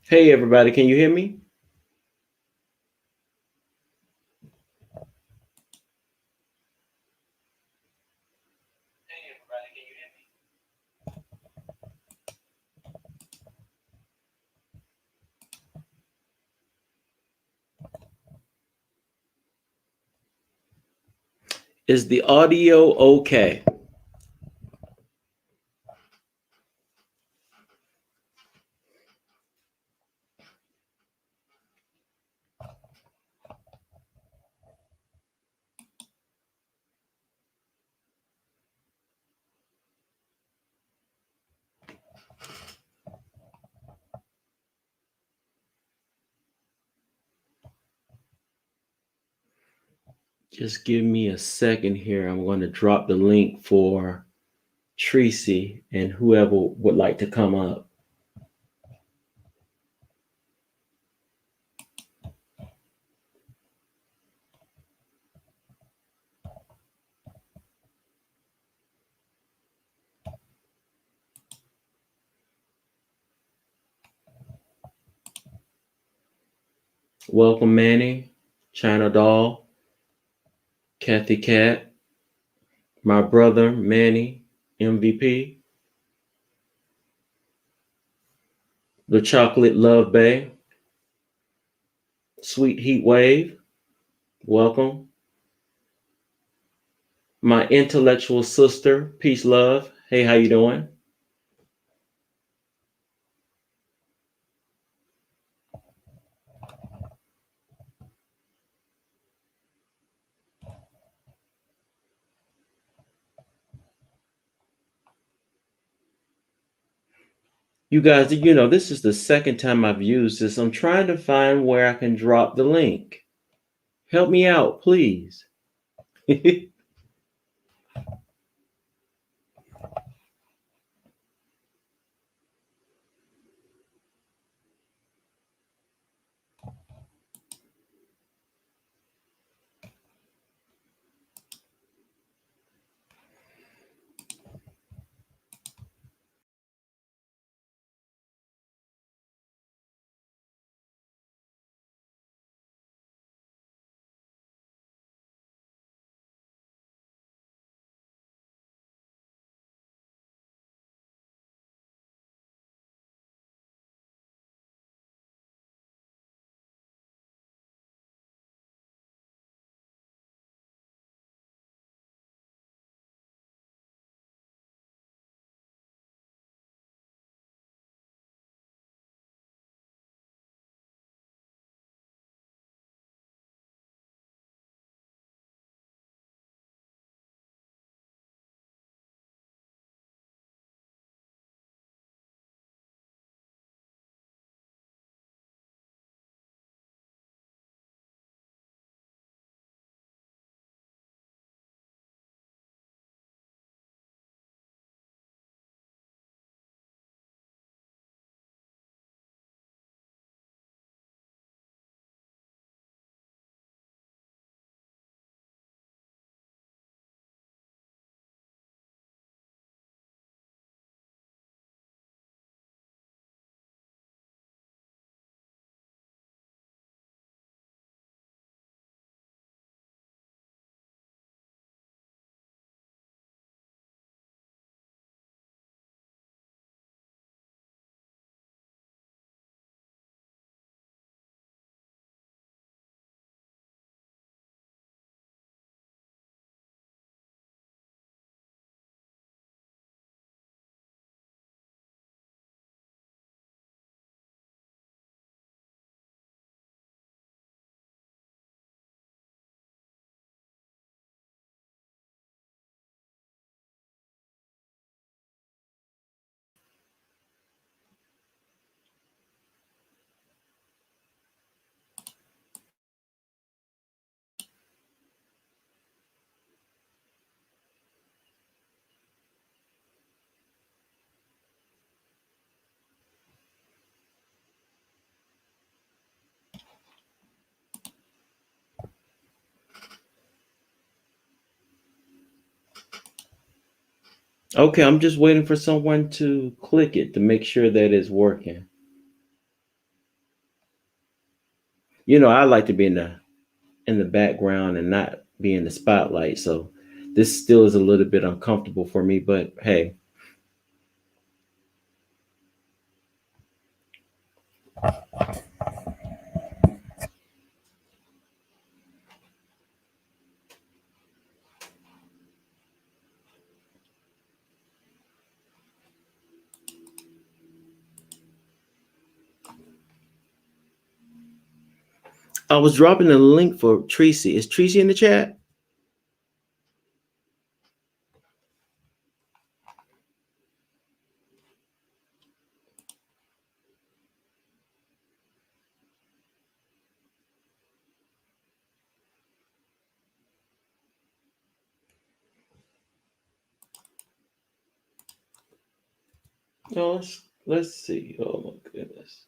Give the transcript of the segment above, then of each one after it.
Hey everybody, can you hear me? Is the audio okay? Just give me a second here. I'm going to drop the link for Tracy and whoever would like to come up. Welcome, Manny, China Doll, Kathy Cat, my brother, Manny, MVP, the Chocolate Love Bay, Sweet Heat Wave, welcome. My intellectual sister, Peace Love. Hey, how you doing? You guys, this is the second time I've used this. I'm trying to find where I can drop the link. Help me out, please. Okay, I'm just waiting for someone to click it to make sure that it's working. I like to be in the background and not be in the spotlight. So this still is a little bit uncomfortable for me, but hey. I was dropping a link for Tracy. Is Tracy in the chat? No, let's see. Oh my goodness.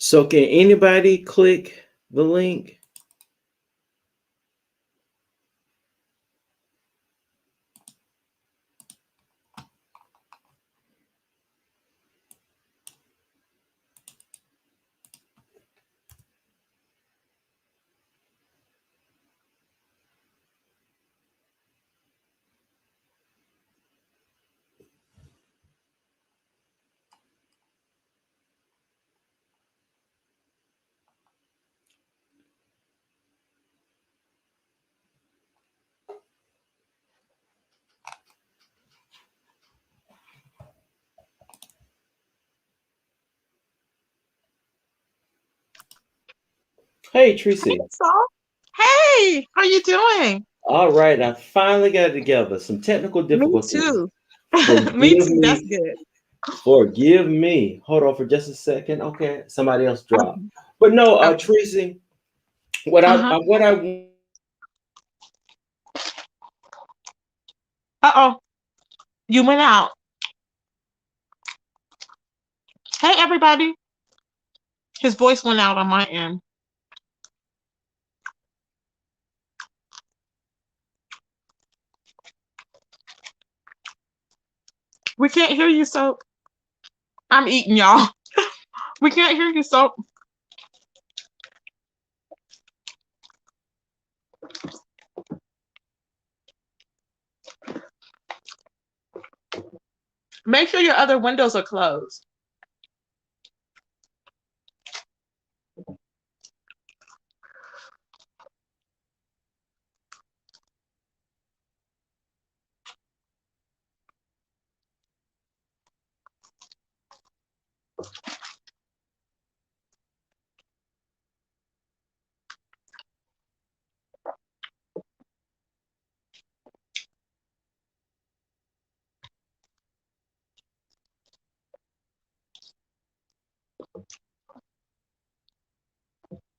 So can anybody click the link? Hey, Tracy. Hey, how you doing? All right, I finally got it together. Some technical Me difficulties. too. Me Forgive too. That's me. good. Forgive me. Hold on for just a second. Okay, somebody else dropped. Okay. But no, Okay. Tracy, what I Uh-huh. what I Uh-oh. You went out. Hey, everybody. His voice went out on my end. We can't hear you, so I'm eating, y'all. We can't hear you, so make sure your other windows are closed.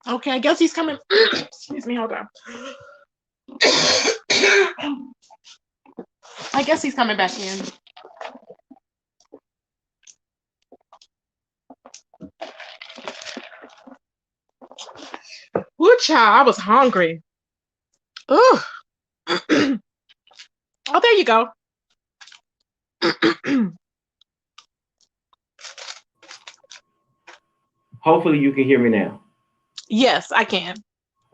Okay, I guess he's coming. Excuse me, hold on. I guess he's coming back in. Ooh, child, I was hungry. Ooh. Oh, there you go. hopefully you can hear me now. Yes, I can.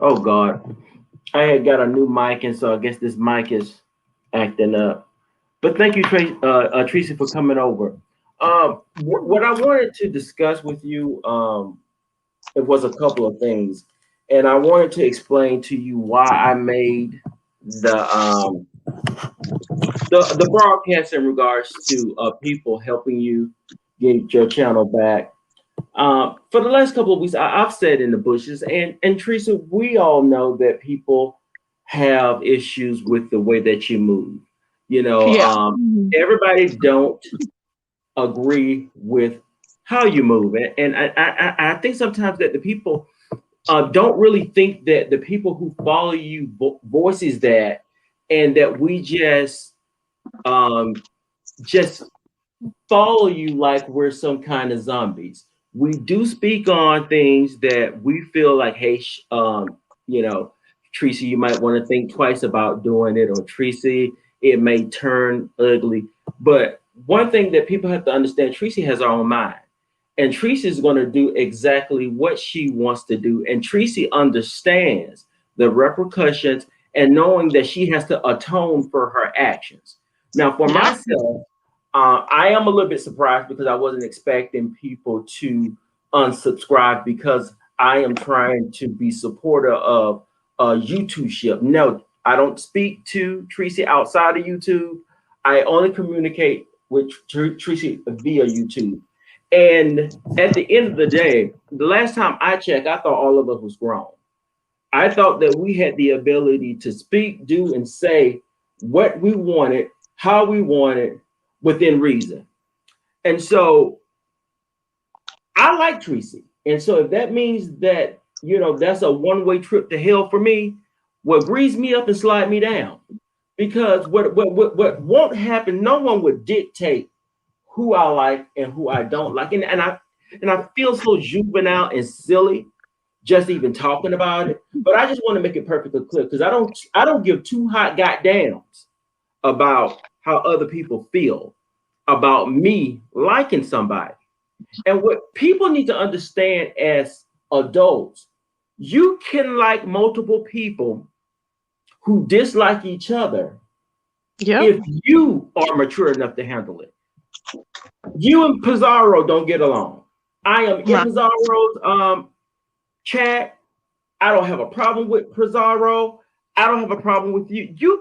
Oh God, I had got a new mic, and so I guess this mic is acting up. But thank you, Tracy, for coming over. What I wanted to discuss with you, it was a couple of things, and I wanted to explain to you why I made the um the broadcast in regards to people helping you get your channel back. For the last couple of weeks, I've said in the bushes, and Teresa, we all know that people have issues with the way that you move. You know, Yeah. Mhm. everybody don't agree with how you move, and I think sometimes that the people don't really think that the people who follow you voices that, and that we um, just follow you like we're some kind of zombies. We do speak on things that we feel like, hey, you know, Tracy, you might want to think twice about doing it, or Tracy, it may turn ugly. But one thing that people have to understand, Tracy has her own mind. And Tracy is going to do exactly what she wants to do. And Tracy understands the repercussions and knowing that she has to atone for her actions. Now, for Yeah. myself, I am a little bit surprised because I wasn't expecting people to unsubscribe because I am trying to be supporter of YouTube ship. No, I don't speak to Tracy outside of YouTube. I only communicate with Tracy via YouTube. And at the end of the day, the last time I checked, I thought all of us was grown. I thought that we had the ability to speak, do, and say what we wanted, how we wanted, within reason. And so I like Tracy. And so if that means that, that's a one-way trip to hell for me, well, grease me up and slide me down. Because what won't happen, no one would dictate who I like and who I don't like. And I feel so juvenile and silly just even talking about it. But I just want to make it perfectly clear because I don't give two hot goddams about how other people feel about me liking somebody. And what people need to understand as adults, you can like multiple people who dislike each other Yep. if you are mature enough to handle it. You and Pizarro don't get along. I am in Right. Pizarro's chat. I don't have a problem with Pizarro. I don't have a problem with you. You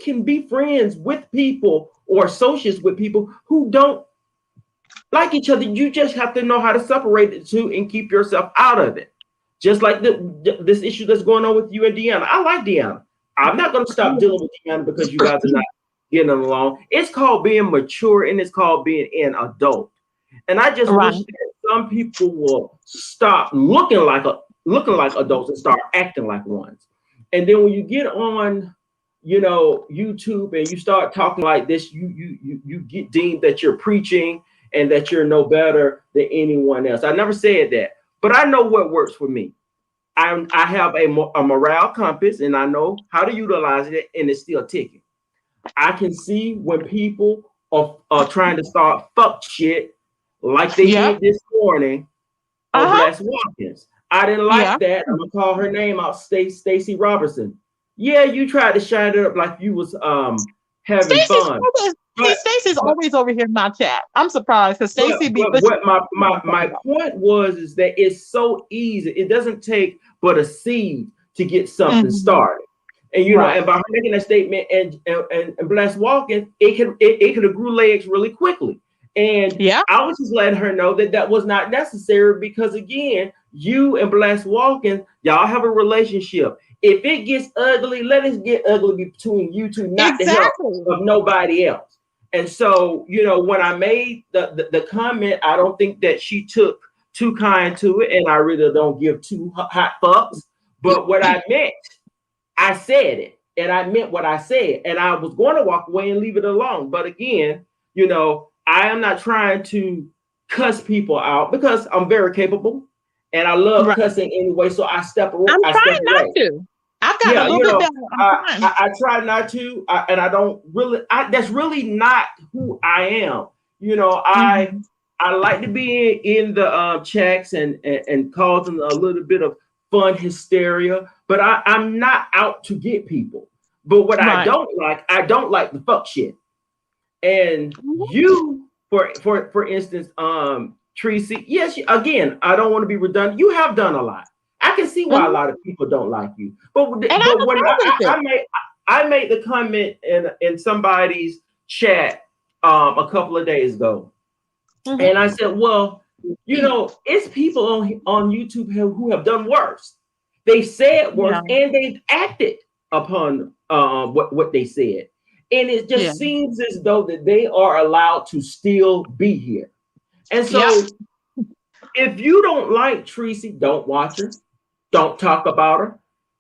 can be friends with people or associates with people who don't like each other. You just have to know how to separate the two and keep yourself out of it. Just like this issue that's going on with you and Deanna. I like Deanna. I'm not going to stop dealing with Deanna because you guys are not getting along. It's called being mature and it's called being an adult. And I just Right. wish that some people will stop looking like adults and start acting like ones. And then when you get on, YouTube and you start talking like this, you get deemed that you're preaching and that you're no better than anyone else. I never said that, but I know what works for me. I have a morale compass and I know how to utilize it, and it's still ticking. I can see when people are trying to start fuck shit like they Yep. did this morning on Uh-huh. Bless Watkins. I didn't Yeah. like that. I'm gonna call her name out, Stacey Robertson. Yeah, you tried to shine it up like you was having Stacy's fun. always see But Stacy's but always over here in my chat. I'm surprised because but, Stacy be but pushing what my point was is that it's so easy. It doesn't take but a seed to get something Mhm. started. And Right. and by her making that statement and Bless Walking, it could have grew legs really quickly. And Yeah. I was just letting her know that that was not necessary because again, you and Bless Walking, y'all have a relationship. If it gets ugly, let it get ugly between you two, not the help Exactly. of nobody else. And so, when I made the comment, I don't think that she took too kind to it, and I really don't give two hot fucks. But what I meant, I said it, and I meant what I said, and I was going to walk away and leave it alone. But again, I am not trying to cuss people out because I'm very capable, and I love Right. cussing anyway. So I step I'm I step trying not away. to. I've gotten a Yeah, little bit better. I'm I, trying. I try not to, and I don't really. That's really not who I am. You know, I Mhm. I like to be in the checks and causing a little bit of fun hysteria, but I'm not out to get people. But what Right. I don't like the fuck shit. And Mhm. you, for instance, Tracy, yes, again, I don't want to be redundant. You have done a lot. I can see why a lot of people don't like you. But And I'm when okay with it. I made the comment in somebody's chat a couple of days ago, and I said, well, you know, it's people on YouTube who have done worse. They said worse, Yeah. and they've acted upon what they said, and it Yeah. just seems as though that they are allowed to still be here. And so, Yep. if you don't like Tracy, don't watch her, don't talk about her,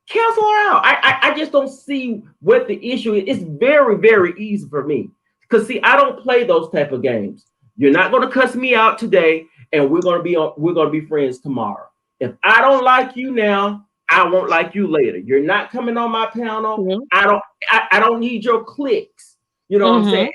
cancel her out. I just don't see what the issue is. It's very, very easy for me because see, I don't play those type of games. You're not going to cuss me out today, and we're going to be friends tomorrow. If I don't like you now, I won't like you later. You're not coming on my panel. Mm-hmm. I don't need your clicks. You know what I'm saying?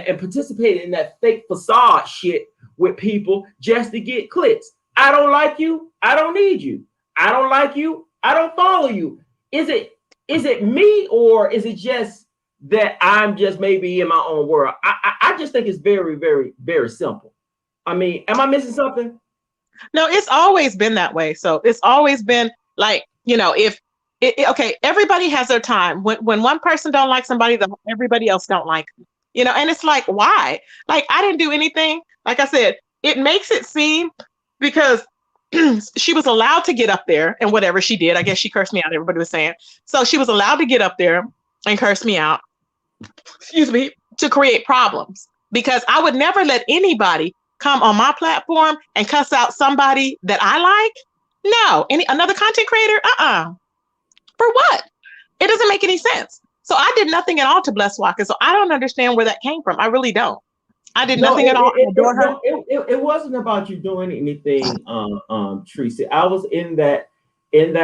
And participating in that fake facade shit with people just to get clicks. I don't like you. I don't need you. I don't like you. I don't follow you. Is it me, or is it just that I'm just maybe in my own world? I just think it's very, very, very simple. I mean, am I missing something? No, it's always been that way. So it's always been like, you know, okay, everybody has their time. When one person don't like somebody, everybody else don't like them. You know, and it's like, why? Like, I didn't do anything. Like I said, it makes it seem because she was allowed to get up there and whatever she did, I guess she cursed me out, everybody was saying. So she was allowed to get up there and curse me out, excuse me, to create problems because I would never let anybody come on my platform and cuss out somebody that I like. No, another content creator? For what? It doesn't make any sense. So I did nothing at all to bless Walker. So I don't understand where that came from. I really don't. I did nothing at all. It wasn't about you doing anything, Tracy. I was in that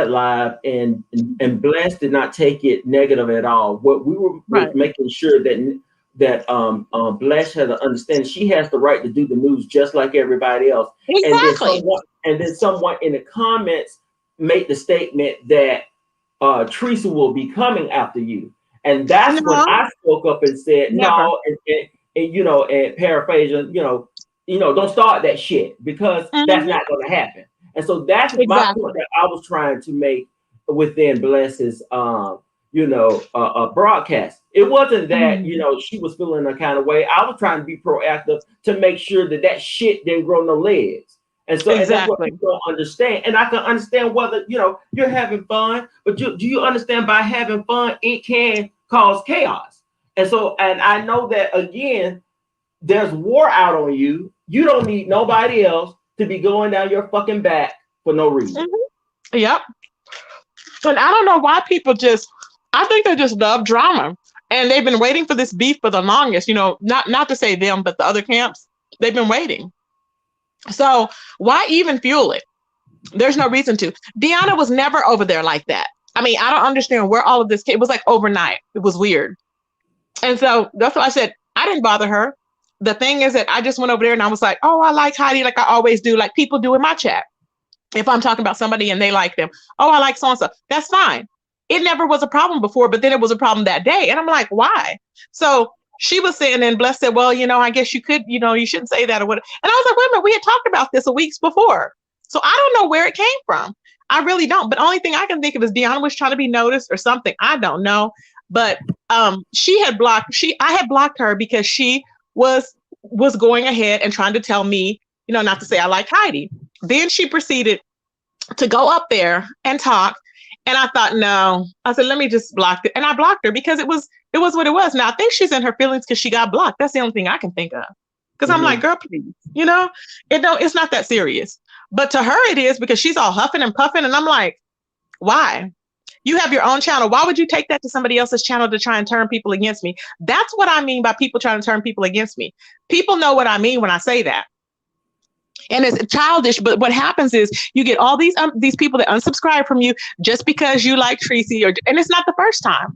live, and Bless did not take it negative at all. What we were was making sure that Bless had to understand she has the right to do the news just like everybody else. Exactly. And then someone in the comments made the statement that Teresa will be coming after you. And that's when I spoke up and said, no, and you know, and paraphrasing, you know, don't start that shit because that's not going to happen. And so that's my point that I was trying to make within Bless's, broadcast. It wasn't that, you know, she was feeling a kind of way. I was trying to be proactive to make sure that shit didn't grow no legs. And so and that's what people don't understand. And I can understand whether, you know, you're having fun, but do you understand by having fun, it can cause chaos. And so, and I know that, again, there's war out on you. You don't need nobody else to be going down your fucking back for no reason. Yep. And I don't know why people I think they just love drama. And they've been waiting for this beef for the longest, you know, not to say them, but the other camps, they've been waiting. So why even fuel it? There's no reason to. Deanna was never over there like that. I mean, I don't understand where all of this came. It was like overnight. It was weird. And so that's why I said, I didn't bother her. The thing is that I just went over there and I was like, oh, I like Heidi like I always do, like people do in my chat. If I'm talking about somebody and they like them, oh, I like so-and-so. That's fine. It never was a problem before, but then it was a problem that day. And I'm like, why? So she was saying, and Bless said, well, you know, I guess you could, you know, you shouldn't say that or what. And I was like, wait a minute, we had talked about this a weeks before. So I don't know where it came from. I really don't. But only thing I can think of is Deanna was trying to be noticed or something. I don't know. But she had blocked, I had blocked her because she was going ahead and trying to tell me, you know, not to say I like Heidi. Then she proceeded to go up there and talk. And I thought, no, I said, let me just block it. And I blocked her because it was what it was. Now I think she's in her feelings because she got blocked. That's the only thing I can think of. Because I'm like, girl, please, you know, it's not that serious. But to her it is because she's all huffing and puffing. And I'm like, why? You have your own channel. Why would you take that to somebody else's channel to try and turn people against me? That's what I mean by people trying to turn people against me. People know what I mean when I say that. And it's childish, but what happens is you get all these people that unsubscribe from you just because you like Tracy, and it's not the first time.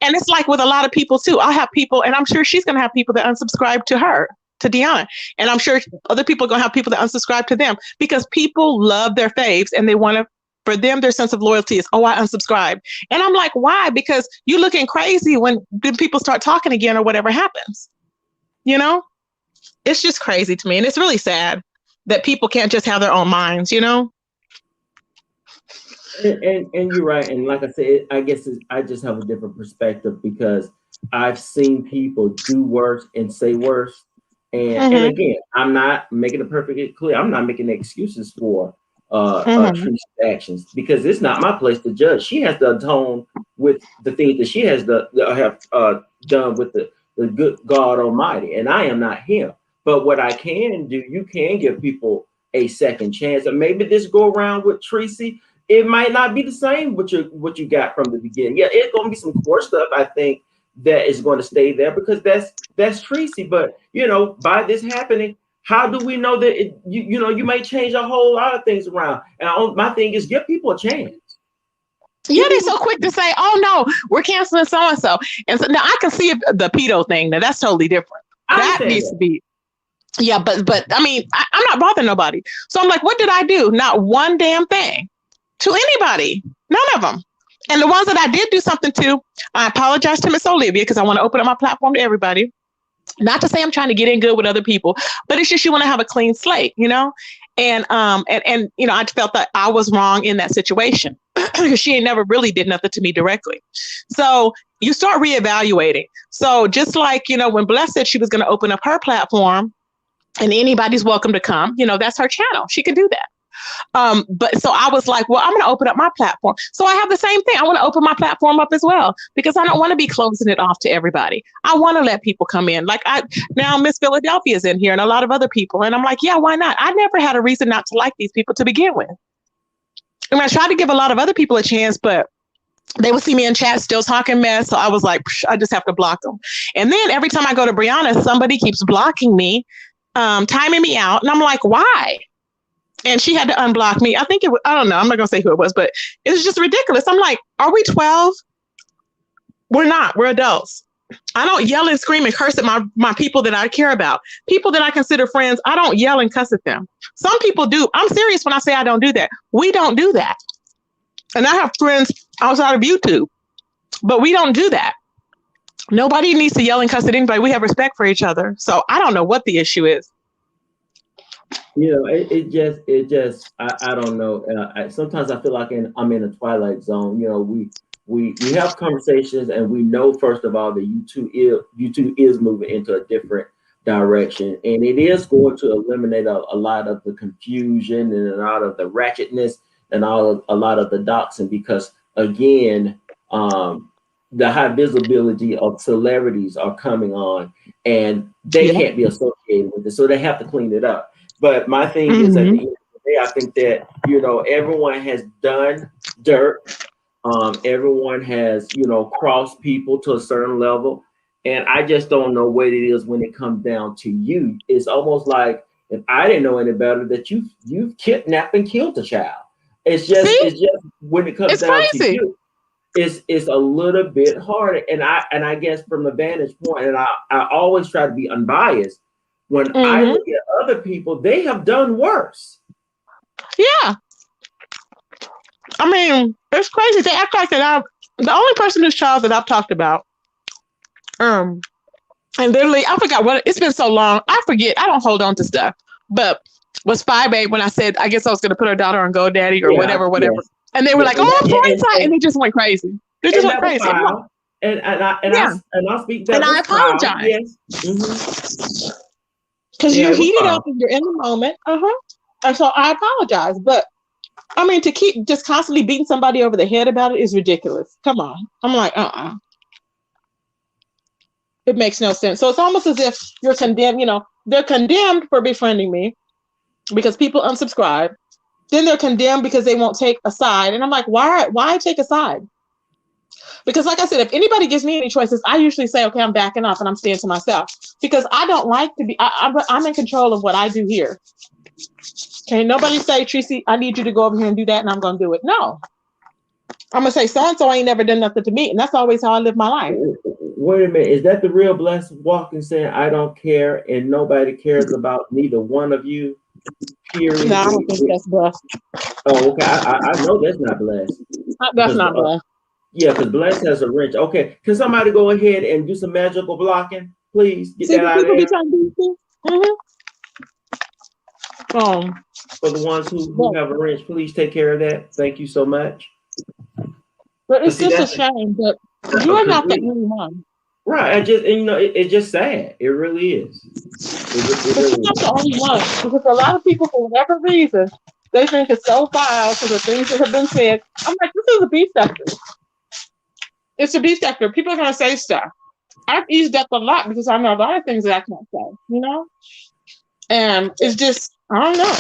And it's like with a lot of people too. I'll have people, and I'm sure she's going to have people that unsubscribe to her, to Deanna. And I'm sure other people are going to have people that unsubscribe to them because people love their faves and they want to, for them, their sense of loyalty is, oh, I unsubscribed. And I'm like, why? Because you're looking crazy when people start talking again or whatever happens. You know, it's just crazy to me. And it's really sad. that people can't just have their own minds, you know? And you're right. And like I said, I guess I just have a different perspective because I've seen people do worse and say worse. And Mm-hmm. again, I'm not making it perfectly clear. I'm not making excuses for Mm-hmm. Teresa's actions because it's not my place to judge. She has to atone with the things that she has have done with the good God Almighty, and I am not him. But what I can do, you can give people a second chance, and maybe this go around with Tracy. It might not be the same what you got from the beginning. Yeah, it's gonna be some core stuff. I think that is going to stay there because that's Tracy. But you know, by this happening, how do we know that you may change a whole lot of things around? And my thing is give people a chance. Yeah, they're so quick to say, "Oh no, we're canceling so and so." And so now I can see the pedo thing. Now that's totally different. I That understand needs that. to be. Yeah, but I mean, I'm not bothering nobody. So I'm like, what did I do? Not one damn thing to anybody. None of them. And the ones that I did do something to, I apologize to Miss Olivia because I want to open up my platform to everybody. Not to say I'm trying to get in good with other people, but it's just you want to have a clean slate, you know? And you know, I felt that I was wrong in that situation because she ain't never really did nothing to me directly. So you start reevaluating. So just like, you know, when Bless said she was going to open up her platform and anybody's welcome to come, you know, that's her channel. She can do that. But so I was like, well, I'm going to open up my platform. So I have the same thing. I want to open my platform up as well because I don't want to be closing it off to everybody. I want to let people come in. Like now Miss Philadelphia is in here and a lot of other people. And I'm like, yeah, why not? I never had a reason not to like these people to begin with. I mean, I tried to give a lot of other people a chance, but they would see me in chat still talking mess. So I was like, I just have to block them. And then every time I go to Brianna, somebody keeps blocking me, timing me out. And I'm like, why? And she had to unblock me. I think it was, I don't know. I'm not going to say who it was, but it was just ridiculous. I'm like, are we 12? We're not. We're adults. I don't yell and scream and curse at my people that I care about. People that I consider friends, I don't yell and cuss at them. Some people do. I'm serious when I say I don't do that. We don't do that. And I have friends outside of YouTube, but we don't do that. Nobody needs to yell and cuss at anybody. We have respect for each other. So I don't know what the issue is. You know, it just, I don't know. Sometimes I feel like I'm in a twilight zone. You know, we have conversations and we know first of all that YouTube is moving into a different direction, and it is going to eliminate a lot of the confusion and a lot of the ratchetness and a lot of the doxing because again, the high visibility of celebrities are coming on, and they can't be associated with it, so they have to clean it up. But my thing is, at the end of the day, I think that, you know, everyone has done dirt. Everyone has, you know, crossed people to a certain level. And I just don't know what it is when it comes down to you. It's almost like if I didn't know any better that you've kidnapped and killed a child. It's just when it comes down to you, it's a little bit harder. And I guess from the vantage point, and I always try to be unbiased. When I look at other people, they have done worse. Yeah. I mean, it's crazy. They act like that. The only person whose child that I've talked about, and literally, I forgot what, it's been so long. I forget. I don't hold on to stuff. But was 5'8" when I said, I guess I was going to put her daughter on GoDaddy or whatever. Yes. And they were like, oh, Pointside. And they just went crazy. They just went crazy. And I'll speak that. And I apologize. Yes. Because you're heated up and you're in the moment. And so I apologize. But I mean, to keep just constantly beating somebody over the head about it is ridiculous. Come on. I'm like, It makes no sense. So it's almost as if you're condemned, you know, they're condemned for befriending me because people unsubscribe. Then they're condemned because they won't take a side. And I'm like, why take a side? Because like I said, if anybody gives me any choices, I usually say, okay, I'm backing off and I'm staying to myself because I don't like to be, I'm in control of what I do here. Okay, nobody say, Tracy, I need you to go over here and do that and I'm going to do it. No. I'm going to say, so-and-so ain't never done nothing to me. And that's always how I live my life. Wait a minute. Is that the real Blessed walking saying, I don't care and nobody cares about neither one of you? Period. No, I don't think that's Blessed. Oh, okay. I know that's not Blessed. That's not Blessed. Yeah, because Blessed has a wrench. Okay, can somebody go ahead and do some magical blocking, please? Get that out of there. Um, For the ones who but, have a wrench, please take care of that. Thank you so much. but Cause it's see, just a that's shame that you are because not the we only one. right. I just and, it's just sad. It really is. It But you're really not is. the only one. Because a lot of people, for whatever reason, they think it's so vile for the things that have been said. I'm like, this is a beef sector. It's a beef sector. People are going to say stuff. I've eased up a lot because I know a lot of things that I can't say, you know? And it's just, I don't know.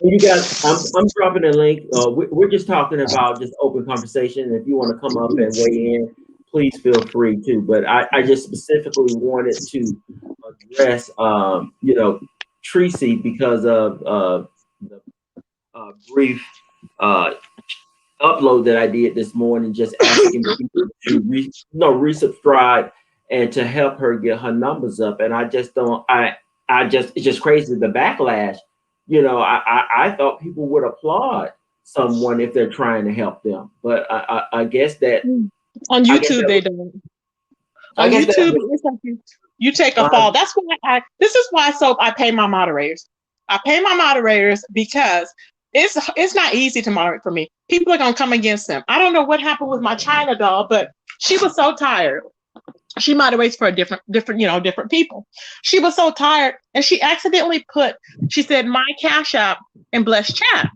You guys, I'm dropping a link. We're just talking about just open conversation. If you want to come up and weigh in, please feel free to. But I just specifically wanted to address, Tracy because of the brief uh, upload that I did this morning, just asking people to resubscribe and to help her get her numbers up. And I just don't. I just it's just crazy the backlash. I thought people would applaud someone if they're trying to help them, but I guess that On I guess YouTube, they that don't. I On guess that YouTube, was, it's like you take a fall. That's why this is why I pay my moderators. I pay my moderators because it's not easy to moderate for me. People are gonna come against them. I don't know what happened with my China doll, but she was so tired. She moderates for different people. She was so tired and she accidentally she said my cash app in blessed chat.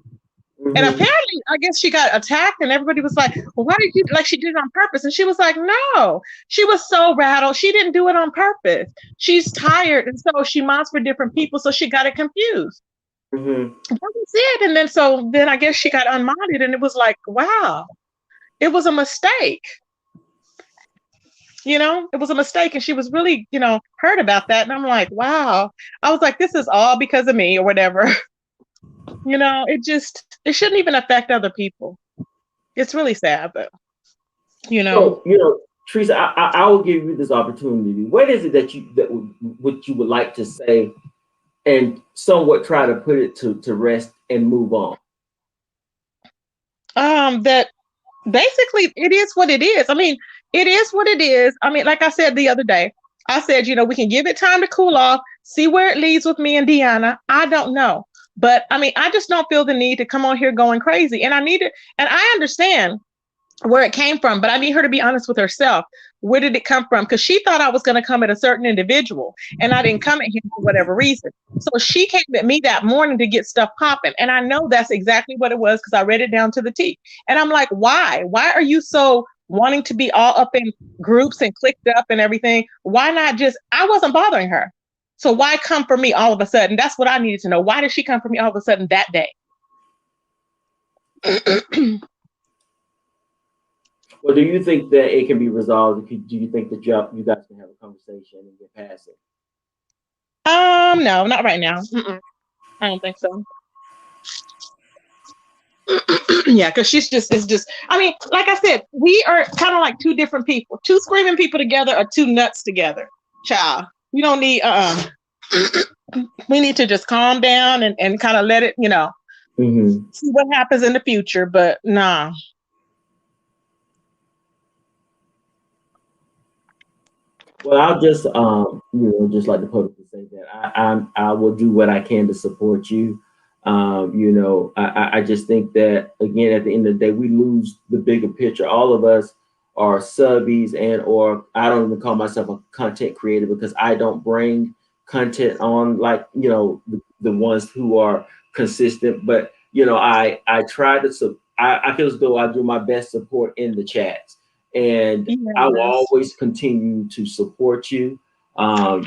And mhm. apparently, I guess she got attacked, and everybody was like, well, why did you, like, she did it on purpose? And she was like, no, she was so rattled. She didn't do it on purpose. She's tired. And so she mods for different people. So she got it confused. Mhm. That was it. And then I guess she got unmodded, and it was like, wow, it was a mistake. It was a mistake. And she was really, hurt about that. And I'm like, wow. I was like, this is all because of me or whatever. It shouldn't even affect other people. It's really sad, but you know. So Teresa, I will give you this opportunity. What is it what you would like to say, and somewhat try to put it to rest and move on? That basically it is what it is. I mean, it is what it is. I mean, like I said the other day, I said, we can give it time to cool off, see where it leads with me and Deanna. I don't know. But I mean, I just don't feel the need to come on here going crazy. And I understand where it came from, but I need her to be honest with herself. Where did it come from? Because she thought I was going to come at a certain individual, and I didn't come at him for whatever reason. So she came at me that morning to get stuff popping, and I know that's exactly what it was because I read it down to the T. And I'm like, why? Why are you so wanting to be all up in groups and clicked up and everything? Why not just? I wasn't bothering her, so why come for me all of a sudden? That's what I needed to know. Why did she come for me all of a sudden that day? Well, do you think that it can be resolved? Do you think that you guys can have a conversation and get past it? No, not right now. I don't think so. Yeah, because it's just, I mean, like I said, we are kind of like two different people. Two screaming people together are two nuts together. Child, we don't need, we need to just calm down and kind of let it, see what happens in the future, but nah. Well, I'll just just like the public to say that I will do what I can to support you. I just think that again at the end of the day we lose the bigger picture. All of us are subbies or I don't even call myself a content creator because I don't bring content on like the ones who are consistent. But I try to I feel as though I do my best support in the chats. And I will Yes. always continue to support you. I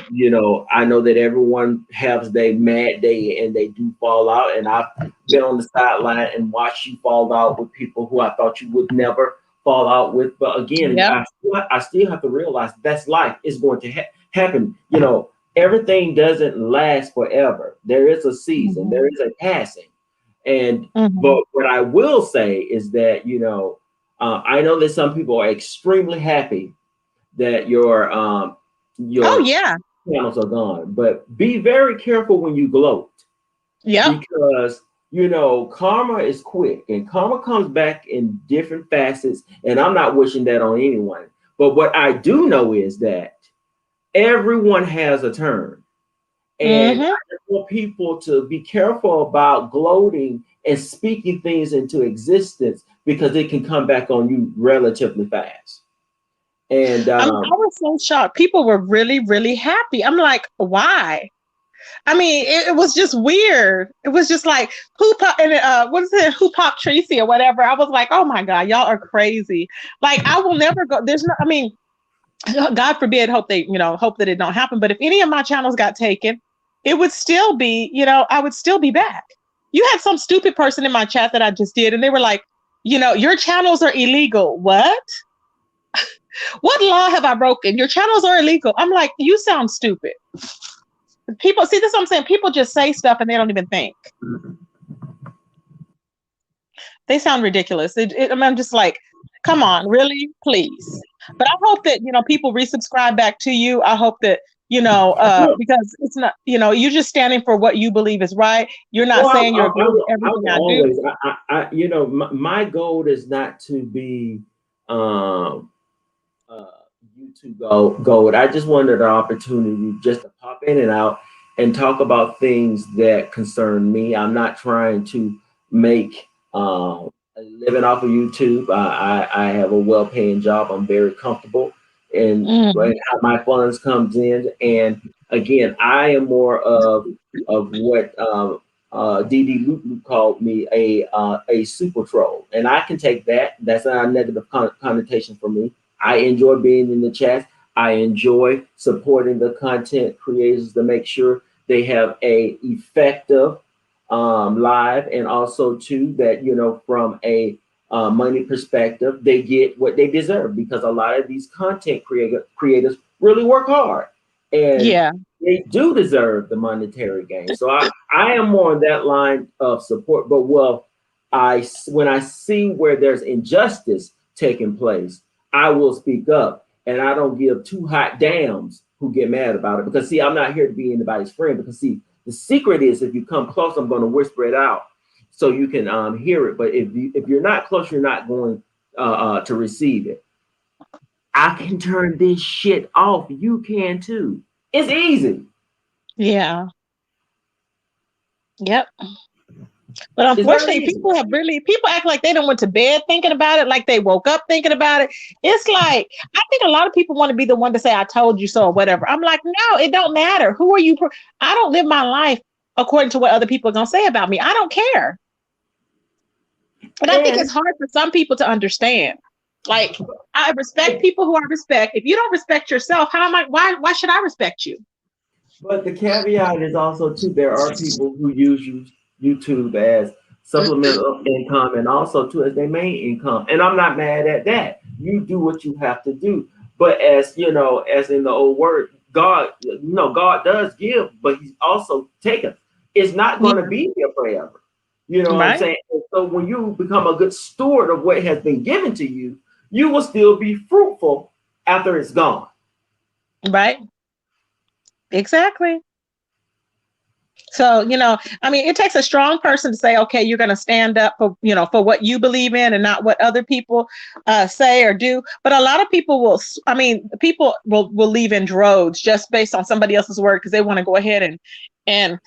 know that everyone has their mad day and they do fall out. And I've been on the sideline and watched you fall out with people who I thought you would never fall out with. But again, Yep. I still have to realize that's life. It's going to happen. Everything doesn't last forever. There is a season, there is a passing. And but what I will say is that I know that some people are extremely happy that your Oh yeah. channels are gone, but be very careful when you gloat Yep. because karma is quick and karma comes back in different facets. And I'm not wishing that on anyone, but what I do know is that everyone has a turn. And I just want people to be careful about gloating and speaking things into existence because it can come back on you relatively fast. And I mean, I was so shocked. People were really, really happy. I'm like, why? I mean, it was just weird. It was just like who pop and what is it? Who popped Tracy or whatever. I was like, oh my God, y'all are crazy. Like, I will never go. There's no. I mean, God forbid. Hope that it don't happen. But if any of my channels got taken, it would still be. I would still be back. You had some stupid person in my chat that I just did, and they were like, your channels are illegal. What? What law have I broken? Your channels are illegal. I'm like, you sound stupid. People see this. What I'm saying, people just say stuff and they don't even think. They sound ridiculous. I'm just like, come on, really, please. But I hope that people resubscribe back to you. I hope that because it's not you're just standing for what you believe is right. You're not saying you're against everything I do. My goal is not to be YouTube gold. I just wanted an opportunity just to pop in and out and talk about things that concern me. I'm not trying to make a living off of YouTube. I have a well-paying job. I'm very comfortable and how my funds comes in. And again, I am more of what DD Luke called me a super troll, and I can take that. That's not a negative connotation for me. I enjoy being in the chat. I enjoy supporting the content creators to make sure they have a effective live, and also too that from a money perspective, they get what they deserve, because a lot of these content creators really work hard, and they do deserve the monetary gain. So I am more on that line of support. But when I see where there's injustice taking place, I will speak up, and I don't give two hot dams who get mad about it, because see, I'm not here to be anybody's friend, because see, the secret is if you come close, I'm going to whisper it out so you can hear it. But if you're not close, you're not going to receive it. I can turn this shit off. You can too. It's easy. Yeah. Yep. But unfortunately, people act like they don't went to bed thinking about it, like they woke up thinking about it. It's like, I think a lot of people want to be the one to say, I told you so, or whatever. I'm like, no, it don't matter. Who are you? I don't live my life according to what other people are going to say about me. I don't care. And I think it's hard for some people to understand. Like, I respect people who I respect. If you don't respect yourself, why should I respect you? But the caveat is also too, there are people who use YouTube as supplemental income, and also too as their main income. And I'm not mad at that. You do what you have to do. But as as in the old word, God does give, but he's also taken. It's not going to be here forever. You know what I'm saying? And so when you become a good steward of what has been given to you, you will still be fruitful after it's gone. Right. Exactly. So, I mean, it takes a strong person to say, okay, you're going to stand up for what you believe in and not what other people say or do. But a lot of people will leave in droves just based on somebody else's word, because they want to go ahead and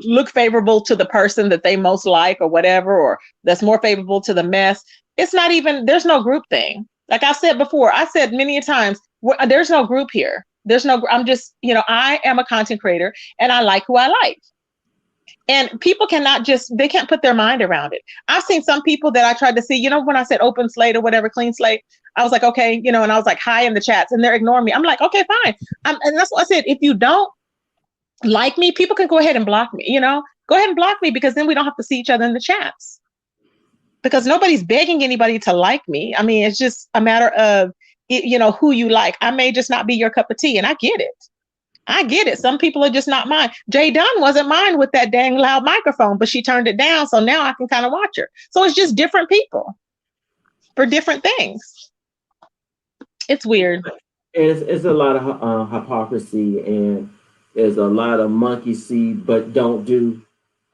look favorable to the person that they most like or whatever, or that's more favorable to the mess. It's not even, there's no group thing. Like I said before, I said many a times, there's no group here. I'm just, I am a content creator and I like who I like. And people they can't put their mind around it. I've seen some people that I tried to see, when I said open slate or whatever, clean slate, I was like, okay, and I was like, hi in the chats, and they're ignoring me. I'm like, okay, fine. And that's what I said. If you don't like me, people can go ahead and block me, go ahead and block me, because then we don't have to see each other in the chats, because nobody's begging anybody to like me. I mean, it's just a matter of, who you like. I may just not be your cup of tea, and I get it. Some people are just not mine. Jay Dunn wasn't mine with that dang loud microphone, but she turned it down. So now I can kind of watch her. So it's just different people for different things. It's weird. It's a lot of hypocrisy, and there's a lot of monkey see but don't do,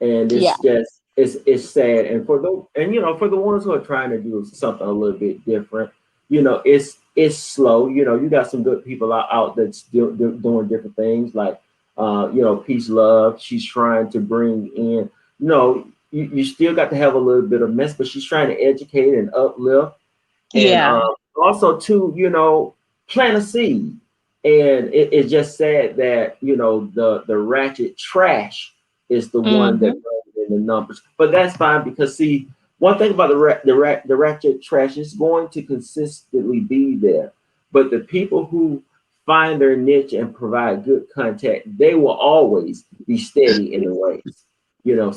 and it's sad. And for the ones who are trying to do something a little bit different, it's slow. You got some good people out that's doing different things. Like peace, love. She's trying to bring in, you still got to have a little bit of mess, but she's trying to educate and uplift. And Yeah. also, too, plant a seed. And it's just sad that, the ratchet trash is the one that Mm-hmm. goes in the numbers. But that's fine because, see, one thing about the ratchet trash is going to consistently be there. But the people who find their niche and provide good content, they will always be steady in the race.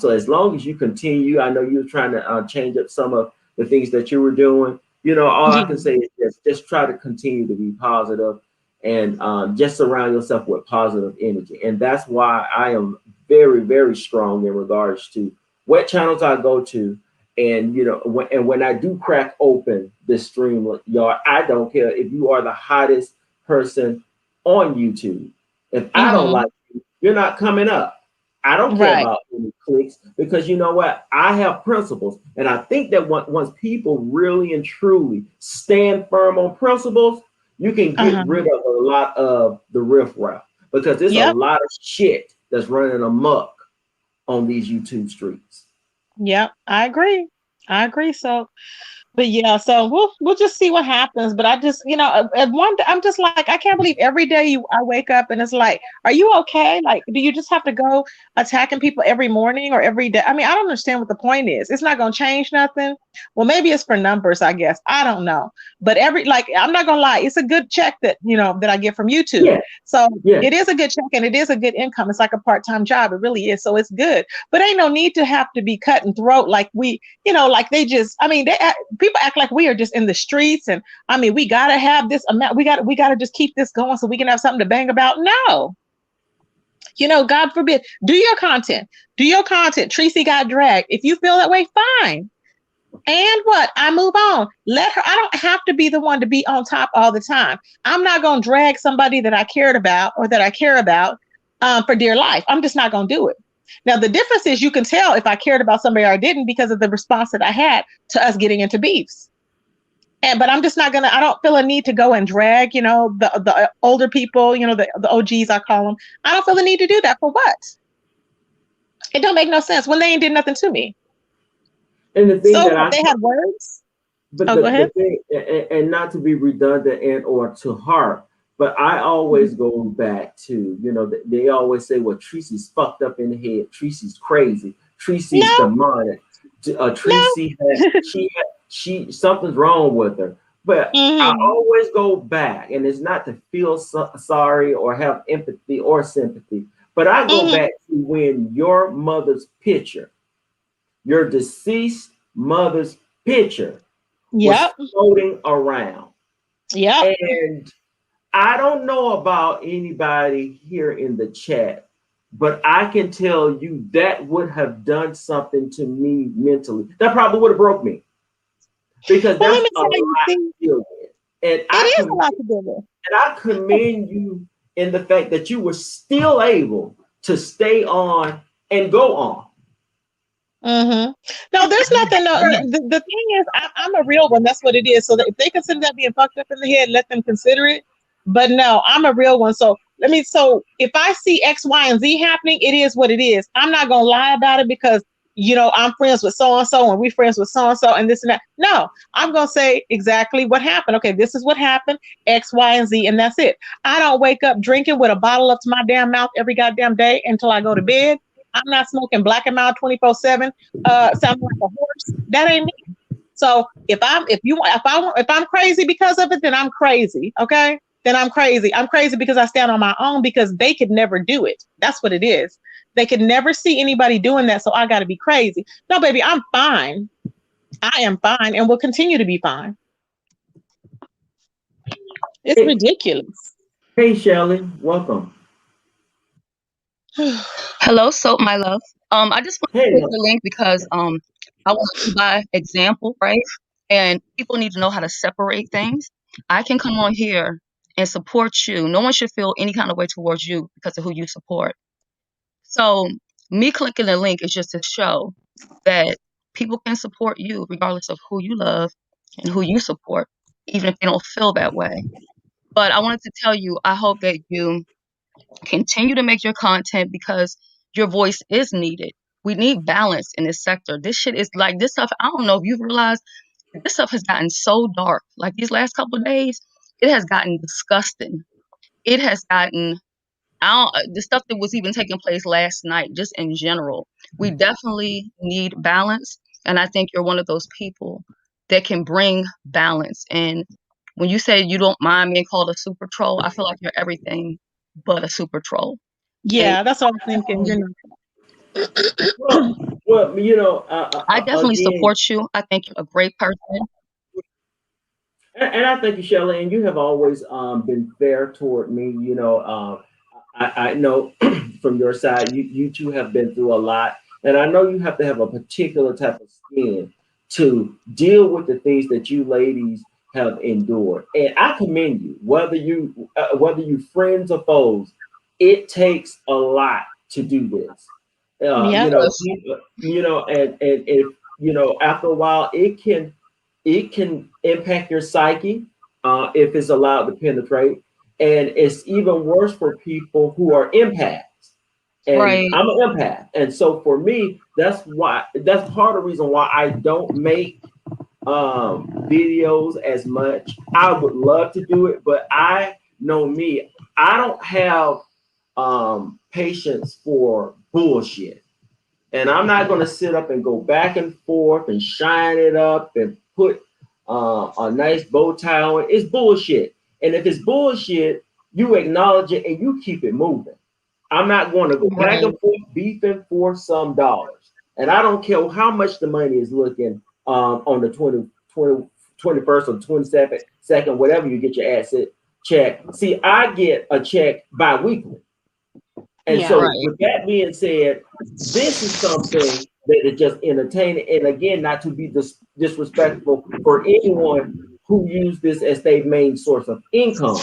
So as long as you continue, I know you're trying to change up some of the things that you were doing. All I Yeah. can say is just try to continue to be positive and just surround yourself with positive energy. And that's why I am very, very strong in regards to what channels I go to. And when I do crack open this stream, y'all, I don't care if you are the hottest person on YouTube. If I don't Mm-hmm. like you, you're not coming up. I don't care Right. about any clicks because you know what? I have principles. And I think that once people really and truly stand firm on principles, you can get Uh-huh. rid of a lot of the riffraff because there's a Yep. lot of shit that's running amok on these YouTube streets. Yep. I agree. I agree. So, but yeah, so we'll just see what happens. But I just, at one, I'm just like, I can't believe every day I wake up and it's like, are you okay? Like, do you just have to go attacking people every morning or every day? I mean, I don't understand what the point is. It's not going to change nothing. Well, maybe it's for numbers, I guess. I don't know. But I'm not gonna lie, it's a good check that I get from YouTube. Yeah, So yeah. it is a good check and it is a good income. It's like a part-time job. It really is. So it's good. But ain't no need to have to be cut and throat like like they just, I mean, people act like we are just in the streets and I mean, we gotta have this amount, we gotta just keep this going so we can have something to bang about. No, God forbid, do your content. Do your content. Tracy got dragged. If you feel that way, fine. And what? I move on. Let her, I don't have to be the one to be on top all the time. I'm not going to drag somebody that I cared about or that I care about for dear life. I'm just not going to do it. Now, the difference is you can tell if I cared about somebody or I didn't because of the response that I had to us getting into beefs. But I'm just not gonna. I don't feel a need to go and drag, the older people, the OGs I call them. I don't feel the need to do that for what? It don't make no sense when they ain't did nothing to me. And the thing So that what? I They had words. But Oh, go the ahead. thing, and not to be redundant and or to harp, but I always go back to, they always say, well, Tracy's fucked up in the head. Tracy's crazy. Tracy's No, demonic. no. Tracy had, something's wrong with her. But I Hmm. always go back, and it's not to feel sorry or have empathy or sympathy, but I go Hmm. back to when your mother's picture, your deceased mother's picture was Yep. floating around. Yep. And I don't know about anybody here in the chat, but I can tell you that would have done something to me mentally. That probably would have broke me because Well, let that's me a tell lot you. See, to deal with. And it I is a commend, lot to do with. and I commend you in the fact that you were still able to stay on and go on. Mm-hmm. No, there's nothing. No, the thing is, I'm a real one. That's what it is. So that if they consider that being fucked up in the head, let them consider it. But no, I'm a real one. So let me. So if I see X, Y, and Z happening, it is what it is. I'm not gonna lie about it because I'm friends with so and so, and we friends with so and this and that. No, I'm gonna say exactly what happened. Okay, this is what happened. X, Y, and Z, and that's it. I don't wake up drinking with a bottle up to my damn mouth every goddamn day until I go to bed. I'm not smoking Black and Mild 24/7, sounding like a horse. That ain't me. So if I'm crazy because of it, then I'm crazy. Okay, then I'm crazy. I'm crazy because I stand on my own because they could never do it. That's what it is. They could never see anybody doing that, so I got to be crazy. No, baby, I'm fine. I am fine, and will continue to be fine. It's Hey, ridiculous. hey Shelly, welcome. Hello, Soap, my love. I just want to Hey, click the link because I want to by example, right? And people need to know how to separate things. I can come on here and support you. No one should feel any kind of way towards you because of who you support. So me clicking the link is just to show that people can support you regardless of who you love and who you support, even if they don't feel that way. But I wanted to tell you, I hope that you Continue to make your content because your voice is needed. We need balance in this sector. This shit is like this stuff. I don't know if you've realized this stuff has gotten so dark. Like these last couple of days, it has gotten disgusting. It has gotten the stuff that was even taking place last night, just in general. We definitely need balance. And I think you're one of those people that can bring balance. And when you say you don't mind being called a super troll, I feel like you're everything but a super troll. And Yeah, that's what I'm thinking. You Well, know. well, I definitely again, support you. I think you're a great person. and I thank you, Shelley, and you have always been fair toward me. I know from your side, you two have been through a lot, and I know you have to have a particular type of skin to deal with the things that you ladies have endured. And I commend you, whether you friends or foes. It takes a lot to do this. Yeah. And if after a while, it can impact your psyche if it's allowed to penetrate, and it's even worse for people who are empaths. And Right. I'm an empath, and so for me, that's part of the reason why I don't make videos as much. I would love to do it, but I know me. I don't have patience for bullshit. And I'm not going to sit up and go back and forth and shine it up and put a nice bow tie on it. It's bullshit. And if it's bullshit, you acknowledge it and you keep it moving. I'm not going to go back Right. and forth beefing for some dollars. And I don't care how much the money is looking on the 21st or 22nd, whatever you get your asset check. See, I get a check bi-weekly. And Yeah. so, Right. with that being said, this is something that is just entertaining. And again, not to be disrespectful for anyone who use this as their main source of income,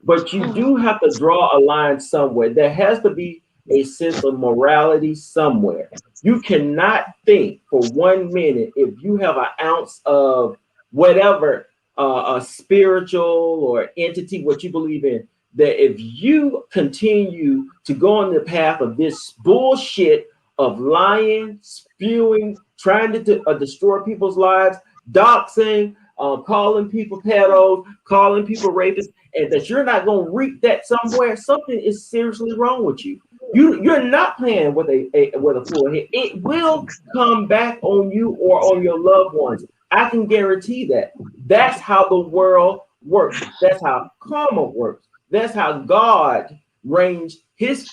but you do have to draw a line somewhere. There has to be a sense of morality somewhere. You cannot think for 1 minute if you have an ounce of whatever a spiritual or entity, what you believe in, that if you continue to go on the path of this bullshit of lying, spewing, trying to destroy people's lives, doxing, calling people pedos, calling people rapists, and that you're not going to reap that somewhere, something is seriously wrong with you. You're not playing with a full hit. It will come back on you or on your loved ones. I can guarantee that. That's how the world works. That's how karma works. That's how God reigns his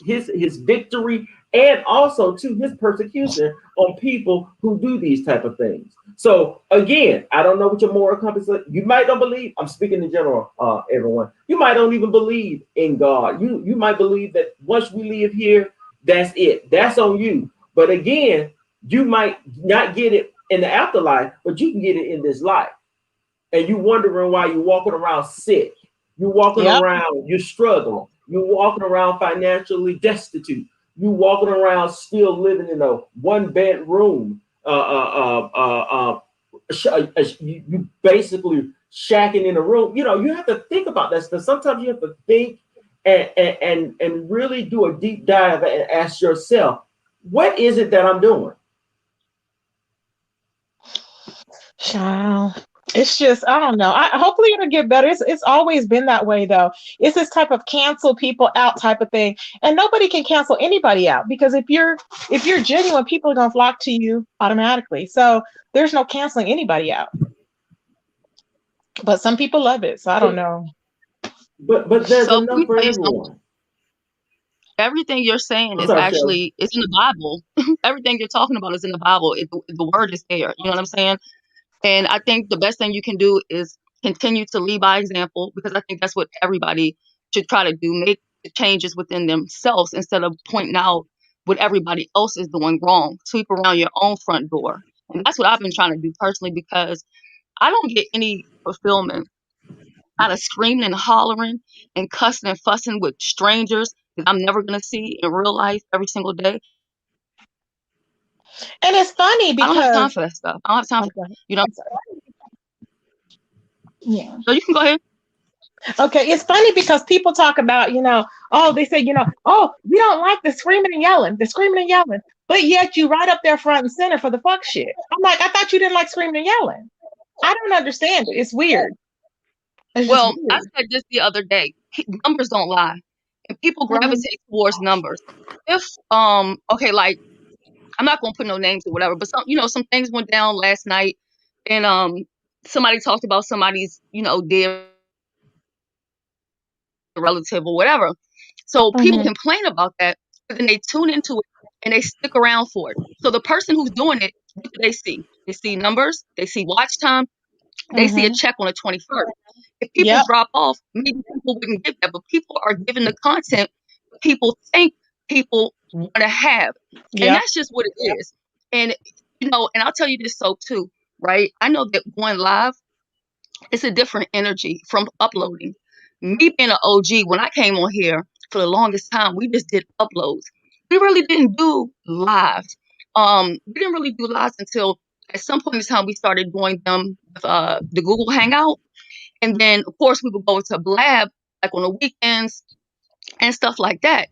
victory and also to his persecution on people who do these type of things. So again, I don't know what your moral compass is. You might don't believe. I'm speaking in general, everyone. You might don't even believe in God. You might believe that once we live here, that's it. That's on you. But again, you might not get it in the afterlife, but you can get it in this life. And you wondering why you're walking around sick. You're walking Yep. around, you're struggling. You're walking around financially destitute. You're walking around still living in a one bedroom. You basically shacking in a room. You have to think about that stuff. Sometimes you have to think and really do a deep dive and ask yourself, what is it that I'm doing? Child. It's just, I don't know. Hopefully it'll get better. It's always been that way though. It's this type of cancel people out type of thing. And nobody can cancel anybody out because if you're genuine, people are gonna flock to you automatically. So there's no canceling anybody out. But some people love it. So I don't But know. but there's So let enough me for tell you something. everyone. Everything you're saying I'm is sorry, Shelley. actually it's in the Bible. Everything you're talking about is in the Bible. The word is there. You know what I'm saying? And I think the best thing you can do is continue to lead by example because I think that's what everybody should try to do. Make the changes within themselves instead of pointing out what everybody else is doing wrong. Sweep around your own front door. And that's what I've been trying to do personally because I don't get any fulfillment out of screaming and hollering and cussing and fussing with strangers that I'm never going to see in real life every single day. And it's funny I don't have time because for that stuff. I don't have time I'm for, sorry. you know, I'm sorry. Yeah. so you can go ahead. Okay, it's funny because people talk about, oh, they say, oh, we don't like the screaming and yelling, but yet you right up there front and center for the fuck shit. I'm like, I thought you didn't like screaming and yelling. I don't understand it. It's weird. It's just Well, I weird. said this the other day. Numbers don't lie, and people Hmm. gravitate towards numbers. If okay, like I'm not gonna put no names or whatever, but some things went down last night, and somebody talked about somebody's dead relative or whatever. So people Hmm. complain about that, but then they tune into it and they stick around for it. So the person who's doing it, what do they see? They see numbers, they see watch time, they see a Hmm. check on the 21st. If people Yep. drop off, maybe people wouldn't get that, but people are giving the content people think people want to have. And Yep. that's just what it is. And, and I'll tell you this so too, right? I know that going live, it's a different energy from uploading. Me being an OG, when I came on here for the longest time, we just did uploads. We really didn't do lives. We didn't really do lives until at some point in time we started doing them with the Google Hangout. And then of course we would go to Blab like on the weekends and stuff like that.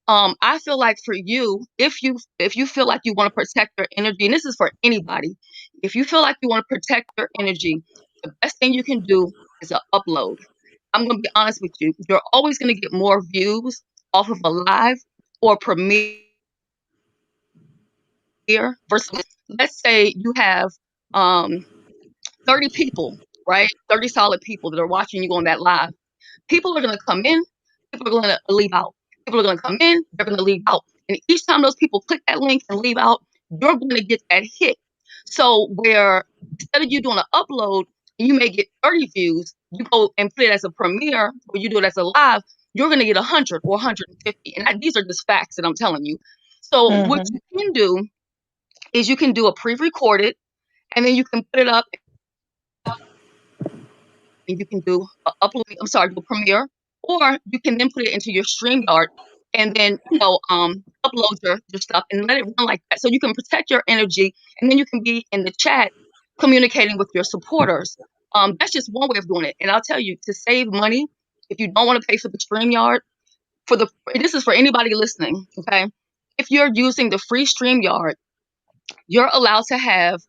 I feel like for you, if you feel like you want to protect your energy, and this is for anybody, if you feel like you want to protect your energy, the best thing you can do is an upload. I'm gonna be honest with you. You're always gonna get more views off of a live or premiere versus, let's say you have um 30 people, right? 30 solid people that are watching you on that live. People are going to come in, people are going to leave out. People are going to come in, they're going to leave out. And each time those people click that link and leave out, you're going to get that hit. So where instead of you doing an upload, you may get 30 views, you go and put it as a premiere, or you do it as a live, you're going to get 100 or 150. And these are just facts that I'm telling you. So what Hmm. you can do is you can do a pre-recorded, and then you can put it up and you can do a upload, do a premiere, or you can then put it into your StreamYard and then, upload your stuff and let it run like that. So you can protect your energy and then you can be in the chat communicating with your supporters. That's just one way of doing it. And I'll tell you, to save money, if you don't want to pay for the StreamYard, this is for anybody listening, okay? If you're using the free StreamYard, you're allowed to have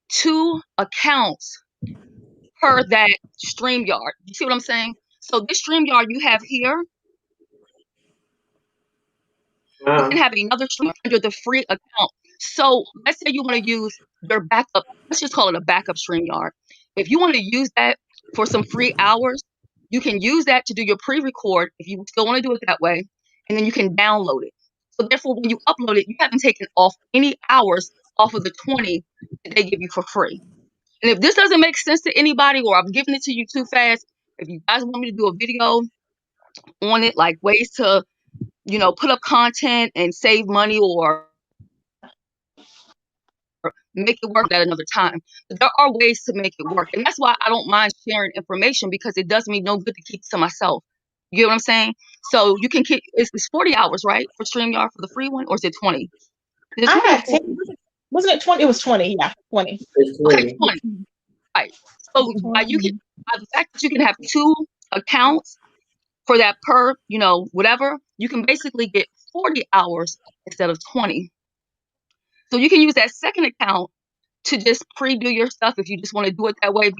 2 accounts per that StreamYard. You see what I'm saying? So this StreamYard you have here, you Uh, can have another stream under the free account. So let's say you want to use your backup, let's just call it a backup StreamYard. If you want to use that for some free hours, you can use that to do your pre-record if you still want to do it that way, and then you can download it. So therefore, when you upload it, you haven't taken off any hours off of the 20 that they give you for free. And if this doesn't make sense to anybody, or I'm giving it to you too fast, if you guys want me to do a video on it, like ways to, put up content and save money or make it work at another time. But there are ways to make it work. And that's why I don't mind sharing information, because it does me no good to keep to myself. You get what I'm saying? So you can keep, it's 40 hours, right? For StreamYard for the free one, or is it 20? Is it I 20 or had 10. 40? Wasn't it 20? It was 20. Yeah, 20. it's Okay, 20. 20. Right. So Mhm. by the fact that you can have 2 accounts for that per, whatever, you can basically get 40 hours instead of 20. So you can use that second account to just pre-do your stuff if you just want to do it that way.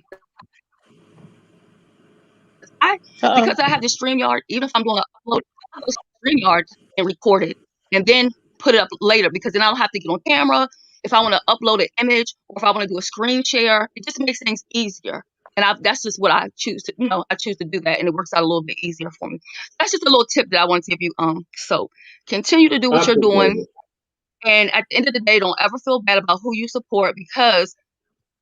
I Uh-oh. because I have the StreamYard, even if I'm doing an upload, I go to StreamYard and record it and then put it up later, because then I don't have to get on camera. If I want to upload an image or if I want to do a screen share, it just makes things easier. And that's just what I choose to, I choose to do that, and it works out a little bit easier for me. That's just a little tip that I want to give you. So continue to do I what you're appreciate doing, it. and at the end of the day, don't ever feel bad about who you support, because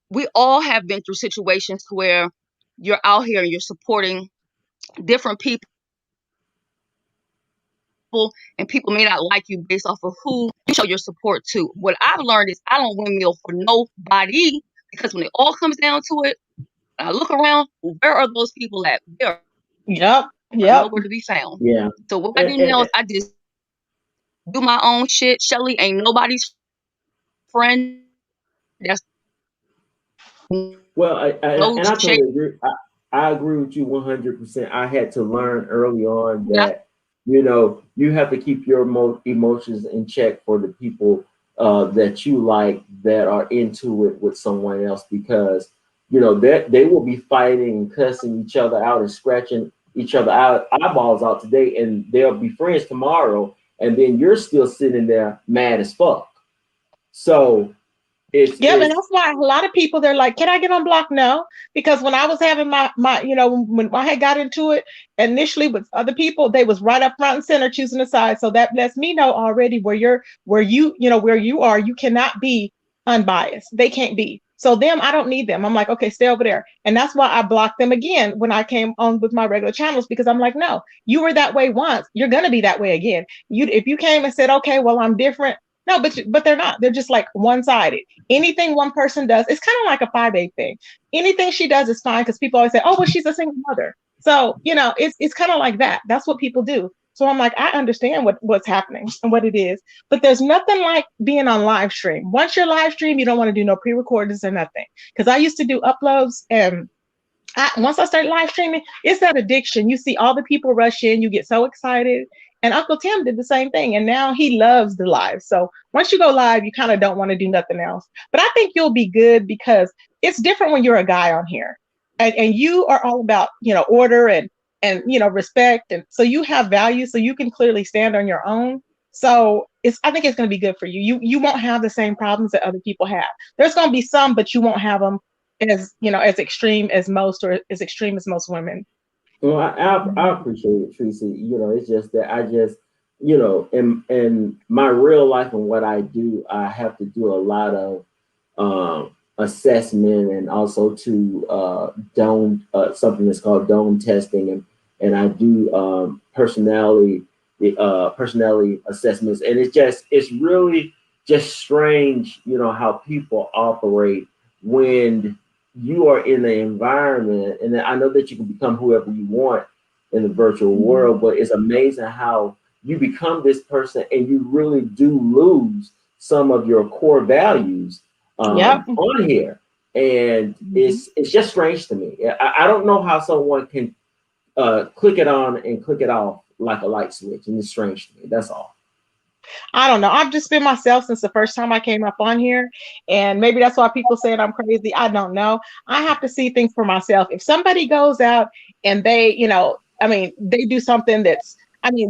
we all have been through situations where you're out here and you're supporting different people, and people may not like you based off of who you show your support to. What I've learned is I don't windmill for nobody, because when it all comes down to it, I look around, where are those people at? They're Yep. Yep. nowhere to be found. Yeah. So what I do And, now is and, I just do my own shit. Shelly ain't nobody's friend. That's well, no and I shade. totally agree. I agree with you 100%. I had to learn early on Yeah. that, you have to keep your emotions in check for the people that you like that are into it with someone else, because, that they will be fighting and cussing each other out and scratching each other out eyeballs out today, and they'll be friends tomorrow, and then you're still sitting there mad as fuck. So it's Yep, and it's that's why a lot of people they're like, "Can I get on block?" No, because when I was having my when I had got into it initially with other people, they was right up front and center choosing a side. So that lets me know already where you are, you cannot be unbiased. They can't be. So them, I don't need them. I'm like, okay, stay over there, and that's why I blocked them again when I came on with my regular channels, because I'm like, no, you were that way once, you're gonna be that way again. If you came and said, okay, well, I'm different. No, but they're not. They're just like one sided. Anything one person does, it's kind of like a 5'8" thing. Anything she does is fine, because people always say, oh, well, she's a single mother. So, it's kind of like that. That's what people do. So I'm like, I understand what's happening and what it is, but there's nothing like being on live stream. Once you're live stream, you don't want to do no pre-recordings or nothing. Because I used to do uploads, and once I started live streaming, it's that addiction. You see all the people rush in, you get so excited. And Uncle Tim did the same thing, and now he loves the live. So once you go live, you kind of don't want to do nothing else. But I think you'll be good, because it's different when you're a guy on here, and you are all about order and respect, and so you have value, so you can clearly stand on your own. So I think it's going to be good for you. You won't have the same problems that other people have. There's going to be some, but you won't have them as extreme as most, or as extreme as most women. Well, I appreciate it, Tracy. It's just that I just, in my real life and what I do, I have to do a lot of assessment, and also to dome something that's called dome testing, and I do personality assessments, and it's really just strange, how people operate when you are in the environment. And I know that you can become whoever you want in the virtual world, but it's amazing how you become this person and you really do lose some of your core values on here. And it's just strange to me. I don't know how someone can click it on and click it off like a light switch, and it's strange to me. That's all. I don't know. I've just been myself since the first time I came up on here. And maybe that's why people say I'm crazy. I don't know. I have to see things for myself. If somebody goes out and they, they do something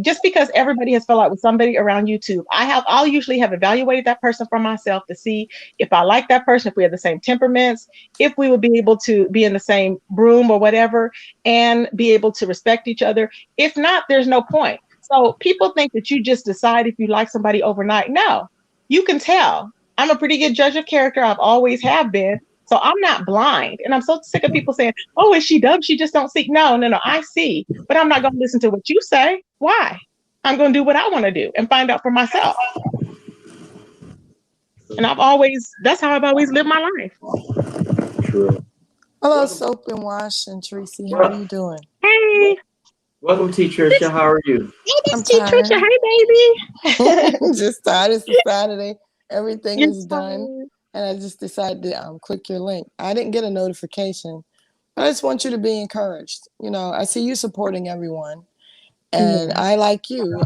just because everybody has fell out with somebody around YouTube, I'll usually have evaluated that person for myself to see if I like that person, if we have the same temperaments, if we would be able to be in the same room or whatever, and be able to respect each other. If not, there's no point. So people think that you just decide if you like somebody overnight. No, you can tell. I'm a pretty good judge of character. I've always have been. So I'm not blind. And I'm so sick of people saying, oh, is she dumb? She just don't see. No, I see. But I'm not going to listen to what you say. Why? I'm going to do what I want to do and find out for myself. And that's how I've always lived my life. True. Hello, Soap and Wash and Tracy. How are you doing? Hey. Welcome, Teacher Trisha. How are you? Hey, Teacher Trisha. Hey, baby. Just tired. It's a Saturday. Everything is done. And I just decided to click your link. I didn't get a notification. But I just want you to be encouraged. I see you supporting everyone. And I like you.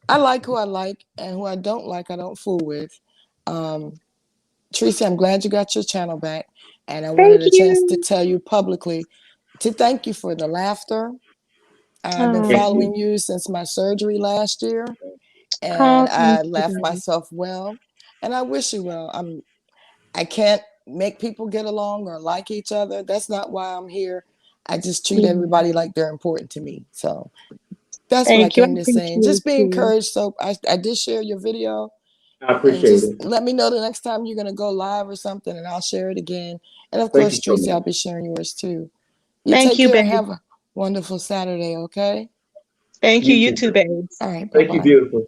I like who I like, and who I don't like, I don't fool with. Tracy, I'm glad you got your channel back. And I wanted a chance to tell you publicly to thank you for the laughter. I've been following you since my surgery last year, and I laughed myself well, and I wish you well. I can't make people get along or like each other. That's not why I'm here. I just treat everybody like they're important to me. So that's what I came to say. Just be encouraged. So I did share your video. I appreciate it. Let me know the next time you're going to go live or something, and I'll share it again. And of course, Tracy, I'll be sharing yours too. Thank you, baby. Have a wonderful Saturday, okay? Thank you. You too, babe. All right. Thank you, beautiful.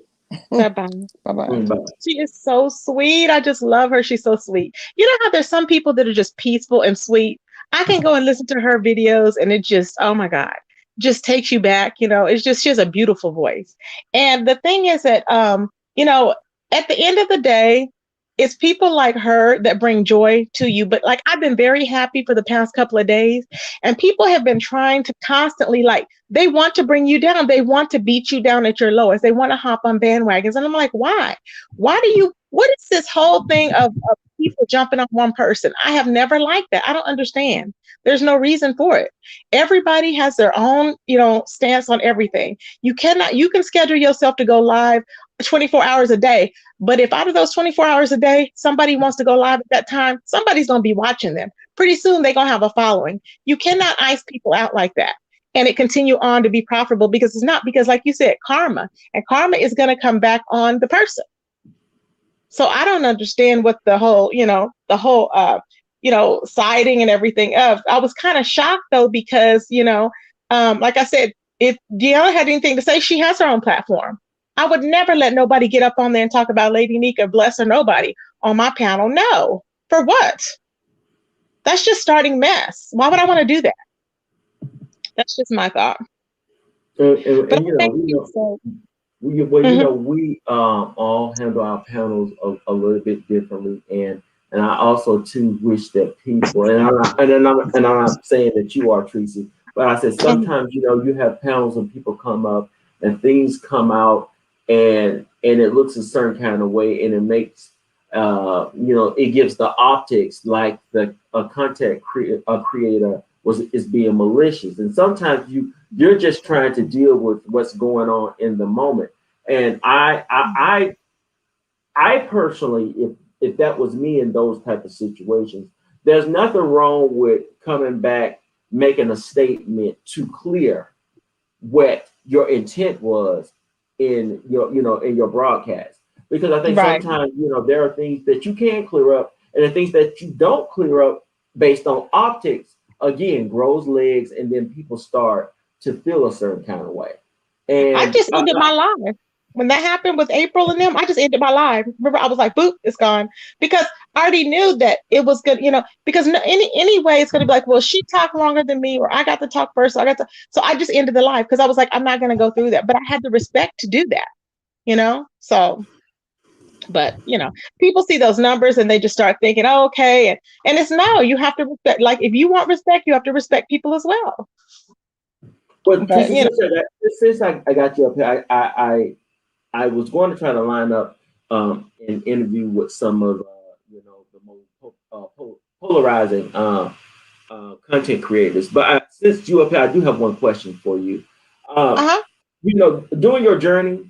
Bye-bye. Bye-bye. She is so sweet. I just love her. She's so sweet. You know how there's some people that are just peaceful and sweet? I can go and listen to her videos, and it just, oh my God, just takes you back. It's just, she has a beautiful voice. And the thing is that, at the end of the day, it's people like her that bring joy to you. But like, I've been very happy for the past couple of days, and people have been trying to constantly, like, they want to bring you down. They want to beat you down at your lowest. They want to hop on bandwagons. And I'm like, why? What is this whole thing of people jumping on one person? I have never liked that. I don't understand. There's no reason for it. Everybody has their own, stance on everything. You can schedule yourself to go live 24 hours a day. But if out of those 24 hours a day, somebody wants to go live at that time, somebody's going to be watching them. Pretty soon they're going to have a following. You cannot ice people out like that and it continue on to be profitable, because it's not, because like you said, karma is going to come back on the person. So I don't understand what the whole siding and everything of. I was kind of shocked though, because, like I said, if Deanna had anything to say, she has her own platform. I would never let nobody get up on there and talk about Lady Nika, bless her, nobody on my panel. No, for what? That's just starting mess. Why would I want to do that? That's just my thought. We all handle our panels a little bit differently, and I also too wish that people, and I'm not saying that you are, Tracy, but I said sometimes you have panels and people come up and things come out and it looks a certain kind of way, and it makes it gives the optics like a content creator is being malicious, and sometimes you're just trying to deal with what's going on in the moment. And I personally, if that was me in those type of situations, there's nothing wrong with coming back, making a statement to clear what your intent was in your broadcast. Because I think sometimes there are things that you can clear up, and the things that you don't clear up based on optics, again, grows legs, and then people start to feel a certain kind of way. And I just ended my live. When that happened with April and them, I just ended my live. Remember, I was like, boop, it's gone. Because I already knew that it was good, because anyway, it's going to be like, well, she talked longer than me, or I got to talk first. So I just ended the live because I was like, I'm not going to go through that. But I had the respect to do that, so. But, people see those numbers and they just start thinking, oh, okay. And it's no, you have to respect. Like, if you want respect, you have to respect people as well. But since I got you up here, I was going to try to line up an interview with some of the most polarizing content creators. But since you up here, I do have one question for you. During your journey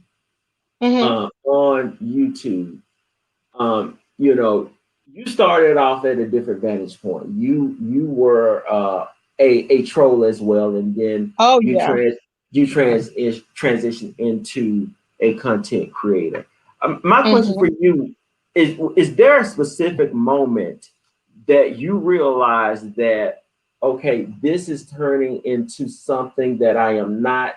on YouTube, you started off at a different vantage point. You were a troll as well, and then you transitioned into a content creator. My question for you is there a specific moment that you realize that, okay, this is turning into something that I am not,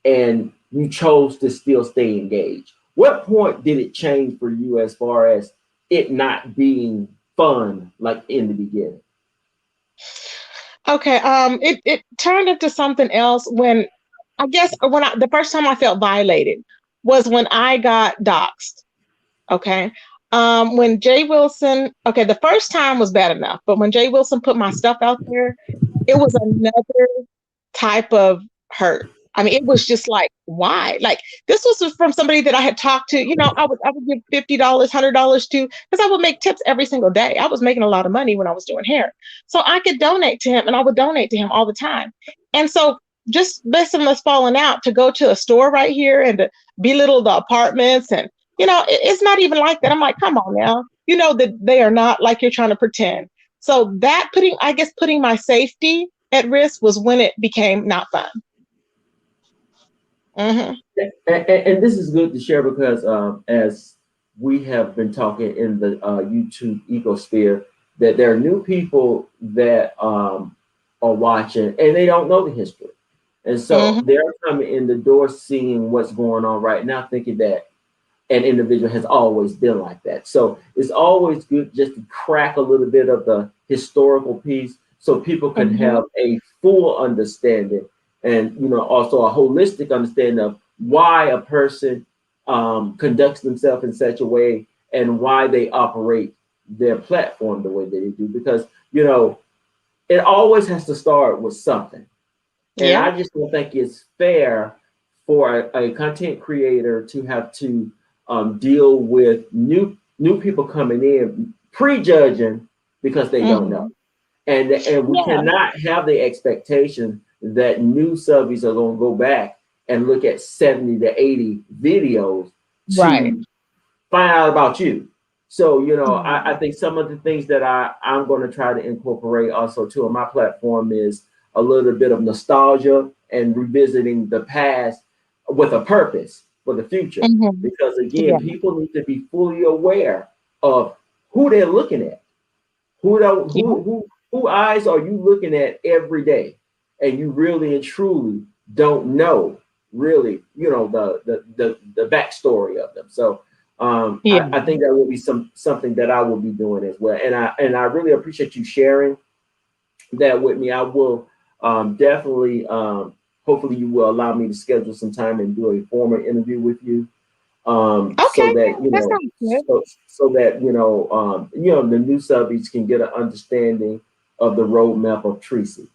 and you chose to still stay engaged? What point did it change for you as far as it not being fun like in the beginning? Okay, it turned into something else when the first time I felt violated was when I got doxxed. Okay. When Jay Wilson, the first time was bad enough, but when Jay Wilson put my stuff out there, it was another type of hurt. I mean, it was just like, why? Like, this was from somebody that I had talked to, I would give $50, $100 to, because I would make tips every single day. I was making a lot of money when I was doing hair. So I could donate to him, and I would donate to him all the time. And so just based on us falling out, to go to a store right here and to belittle the apartments, and, it's not even like that. I'm like, come on now, that they are not like you're trying to pretend. So that putting my safety at risk was when it became not fun. And this is good to share because as we have been talking in the YouTube ecosphere, that there are new people that are watching and they don't know the history. And so they're coming in the door seeing what's going on right now, thinking that an individual has always been like that. So it's always good just to crack a little bit of the historical piece so people can have a full understanding, and also a holistic understanding of why a person conducts themselves in such a way and why they operate their platform the way that they do. Because, it always has to start with something. And Yeah. I just don't think it's fair for a content creator to have to deal with new people coming in prejudging because they don't know. And we cannot have the expectation that new subbies are going to go back and look at 70 to 80 videos to find out about you. So, I think some of the things that I'm going to try to incorporate also too on my platform is a little bit of nostalgia and revisiting the past with a purpose for the future. Because again, people need to be fully aware of who they're looking at. Who eyes are you looking at every day? And you really and truly don't know really, the backstory of them. So I think that will be something that I will be doing as well. And I really appreciate you sharing that with me. I will definitely hopefully you will allow me to schedule some time and do a formal interview with you. So that so that the new subbies can get an understanding of the roadmap of Tracy.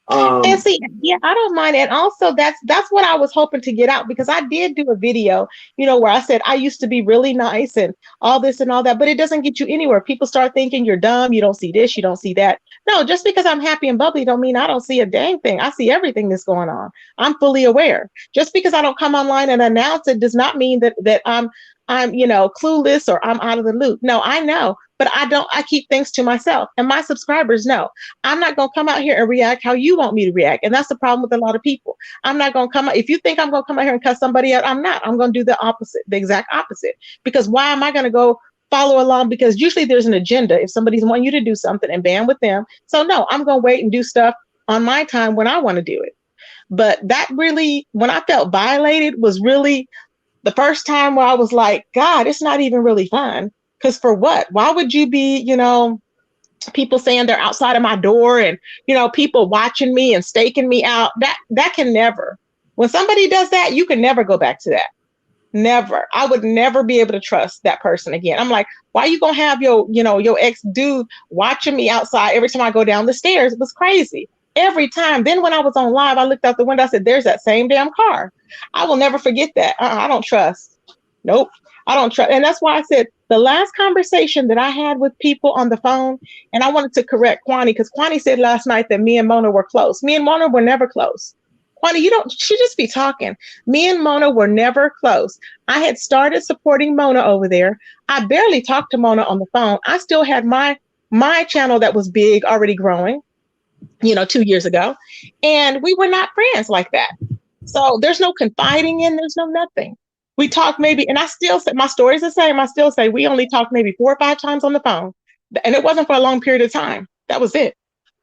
And see, I don't mind. And also that's what I was hoping to get out, because I did do a video, where I said I used to be really nice and all this and all that, but it doesn't get you anywhere. People start thinking you're dumb, you don't see this, you don't see that. No, just because I'm happy and bubbly don't mean I don't see a dang thing. I see everything that's going on. I'm fully aware. Just because I don't come online and announce it does not mean that I'm clueless or I'm out of the loop. No, I know, but I keep things to myself, and my subscribers know. I'm not going to come out here and react how you want me to react. And that's the problem with a lot of people. I'm not going to come out. If you think I'm going to come out here and cuss somebody out, I'm not. I'm going to do the opposite, the exact opposite. Because why am I going to go follow along? Because usually there's an agenda. If somebody's wanting you to do something and ban with them. So no, I'm going to wait and do stuff on my time when I want to do it. But that really, when I felt violated, was really the first time where I was like, God, it's not even really fun. Because for what? Why would you be, people saying they're outside of my door and, people watching me and staking me out? That can never. When somebody does that, you can never go back to that. Never. I would never be able to trust that person again. I'm like, why are you going to have your ex dude watching me outside every time I go down the stairs? It was crazy. Every time. Then when I was on live, I looked out the window, I said, there's that same damn car. I will never forget that. I don't trust. Nope. I don't trust. And that's why I said the last conversation that I had with people on the phone, and I wanted to correct Kwani, because Kwani said last night that me and Mona were close. Me and Mona were never close. Kwani, she just be talking. Me and Mona were never close. I had started supporting Mona over there. I barely talked to Mona on the phone. I still had my channel that was big, already growing, 2 years ago. And we were not friends like that. So there's no confiding in, there's no nothing. We talk maybe, and I still say, my story's the same. I still say we only talked maybe 4 or 5 times on the phone. And it wasn't for a long period of time. That was it.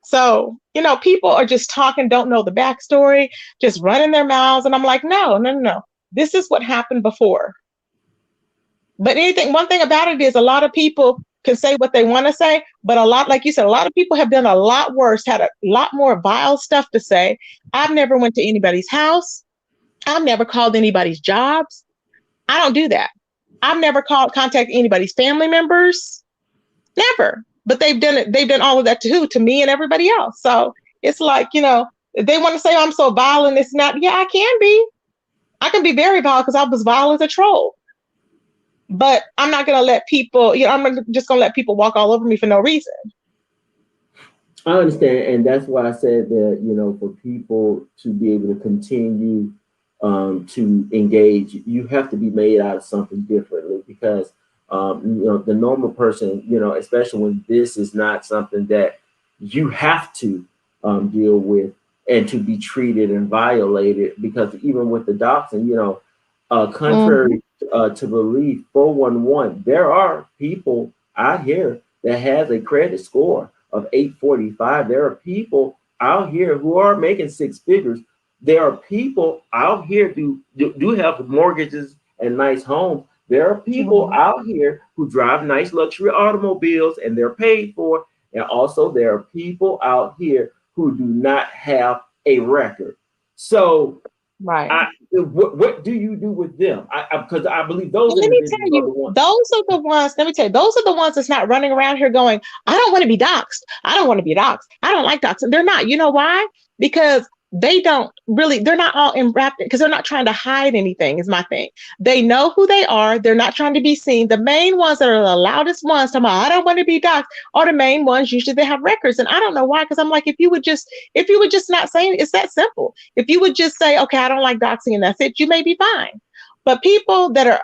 So, people are just talking, don't know the backstory, just running their mouths. And I'm like, no. This is what happened before. But one thing about it is a lot of people can say what they want to say, but like you said, a lot of people have done a lot worse, had a lot more vile stuff to say. I've never went to anybody's house. I've never called anybody's jobs. I don't do that. I've never contact anybody's family members. Never. But they've done it. They've done all of that to me and everybody else. So it's like, if they want to say I'm so vile and it's not, yeah, I can be. I can be very vile because I was vile as a troll. But I'm not going to let people, I'm just going to let people walk all over me for no reason. I understand. And that's why I said that, for people to be able to continue to engage, you have to be made out of something differently, because the normal person, especially when this is not something that you have to deal with and to be treated and violated, because even with the doxing, contrary to belief, 411, there are people out here that has a credit score of 845. There are people out here who are making 6 figures. There are people out here who do have mortgages and nice homes. There are people out here who drive nice luxury automobiles and they're paid for. And also there are people out here who do not have a record. So Right. What do you do with them? Because I believe those Let me tell individuals are the you, ones. those are the ones, let me tell you, those are the ones that's not running around here going, I don't want to be doxxed. I don't want to be doxxed. I don't like doxxed. They're not. You know why? Because they don't really, they're not all enwrapped because they're not trying to hide anything, is my thing. They know who they are. They're not trying to be seen. The main ones that are the loudest ones, talking about, I don't want to be doxxed, are the main ones. Usually they have records. And I don't know why, because I'm like, if you would just not say it, it's that simple. If you would just say, okay, I don't like doxing and that's it, you may be fine. But people that are,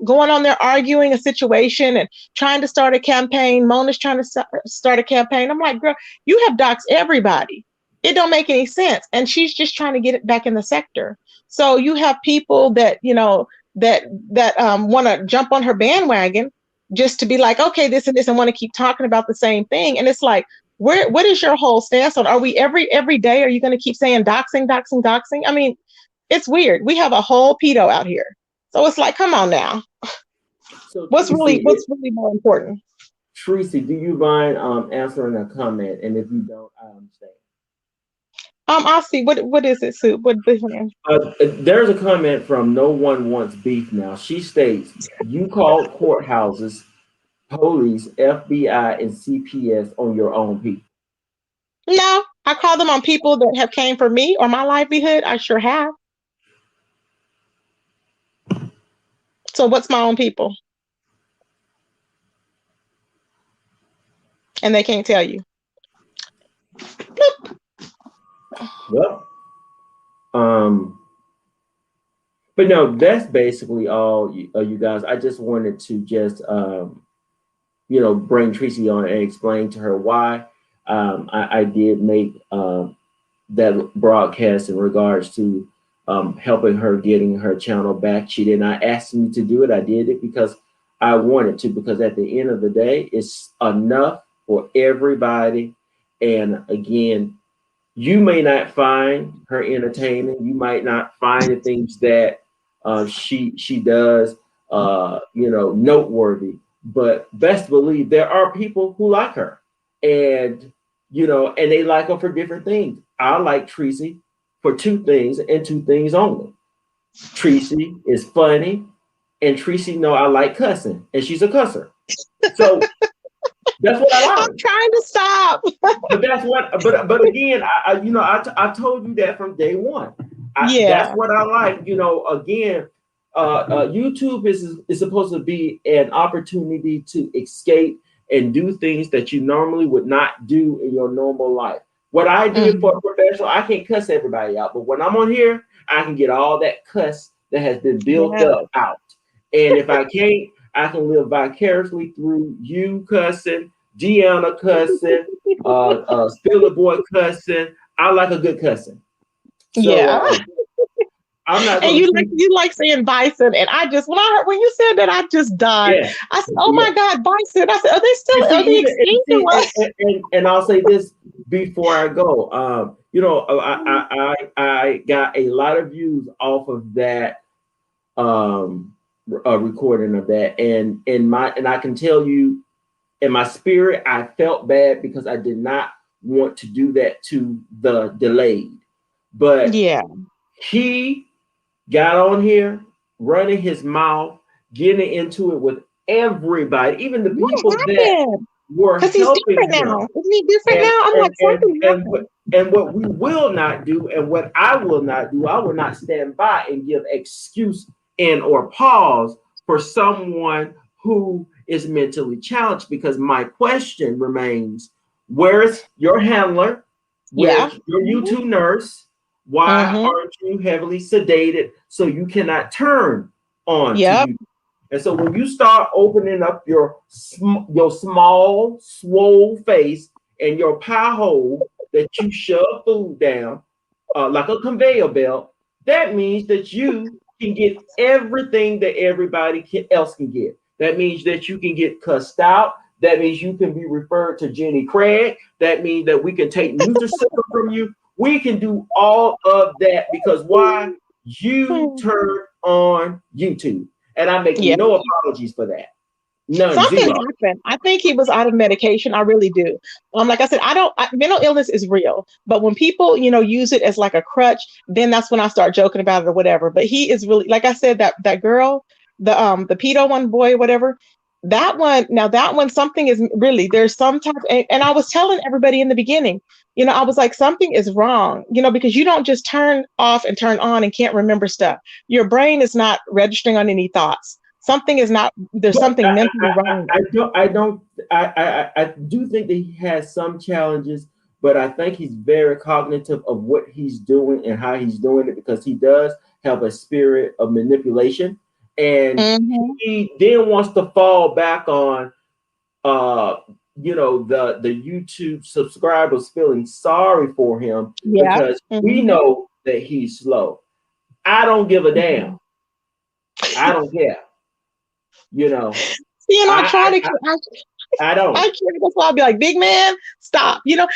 going on there arguing a situation and trying to start a campaign, Mona's trying to start a campaign. I'm like, girl, you have doxed everybody. It don't make any sense. And she's just trying to get it back in the sector. So you have people that, that want to jump on her bandwagon just to be like, okay, this and this, and want to keep talking about the same thing. And it's like, what is your whole stance on? Are we every day? Are you going to keep saying doxing, doxing, doxing? I mean, it's weird. We have a whole pedo out here. So it's like, come on now. So what's really more important? Tracy, do you mind answering a comment? And if you don't, I understand. I'll see. What is it, Sue? What is it? There's a comment from No One Wants Beef Now. She states, you called courthouses, police, FBI, and CPS on your own people. No, I call them on people that have came for me or my livelihood. I sure have. So what's my own people? And they can't tell you. Well, but no, that's basically all, you guys. I just wanted to just, bring Tracy on and explain to her why I did make that broadcast in regards to helping her getting her channel back. She did not ask me to do it. I did it because I wanted to, because at the end of the day, it's enough for everybody. And again, you may not find her entertaining. You might not find the things that she does, noteworthy. But best believe there are people who like her, and and they like her for different things. I like Tracy for two things and two things only. Tracy is funny, and Tracy know I like cussing, and she's a cusser. So that's what I like. I'm trying to stop. But that's what. But again, I told you that from day one. That's what I like. Again, YouTube is supposed to be an opportunity to escape and do things that you normally would not do in your normal life. What I did for a professional, I can't cuss everybody out, but when I'm on here, I can get all that cuss that has been built up out. And if I can't, I can live vicariously through you cussing, Deanna cussing, Spiller Boy cussing. I like a good cussing. So, I'm not. And you like saying bison, and I just when you said that, I just died. Yeah. I said, "Oh my God, bison!" I said, "Are they extinct?" And I'll say this before I go. I got a lot of views off of that recording of that, and I can tell you, in my spirit, I felt bad because I did not want to do that to the delayed, but he got on here, running his mouth, getting into it with everybody, even the people that were helping him. Now. Isn't he different now? I'm like, something and what we will not do, and what I will not do, I will not stand by and give excuse and or pause for someone who is mentally challenged, because my question remains, where's your handler? Where's your YouTube nurse? Why aren't you heavily sedated so you cannot turn on to you? And so when you start opening up your small, swole face and your pie hole that you shove food down like a conveyor belt, that means that you can get everything that everybody else can get. That means that you can get cussed out. That means you can be referred to Jenny Craig. That means that we can take Nutraceuticals from you. We can do all of that because why? You turn on YouTube. And I make no apologies for that. None, Something zero. happened. I think he was out of medication. I really do. Like I said, mental illness is real, but when people, use it as like a crutch, then that's when I start joking about it or whatever. But he is really, like I said, that girl, the pedo one boy, whatever, that one, something is really, there's sometimes, and I was telling everybody in the beginning, I was like, something is wrong, because you don't just turn off and turn on and can't remember stuff. Your brain is not registering on any thoughts. Something is not, there's something mentally wrong. I do think that he has some challenges, but I think he's very cognitive of what he's doing and how he's doing it, because he does have a spirit of manipulation. And he then wants to fall back on, the YouTube subscribers feeling sorry for him because we know that he's slow. I don't give a damn. I don't care. I try to. I don't. That's why I'll be like, big man, stop. I even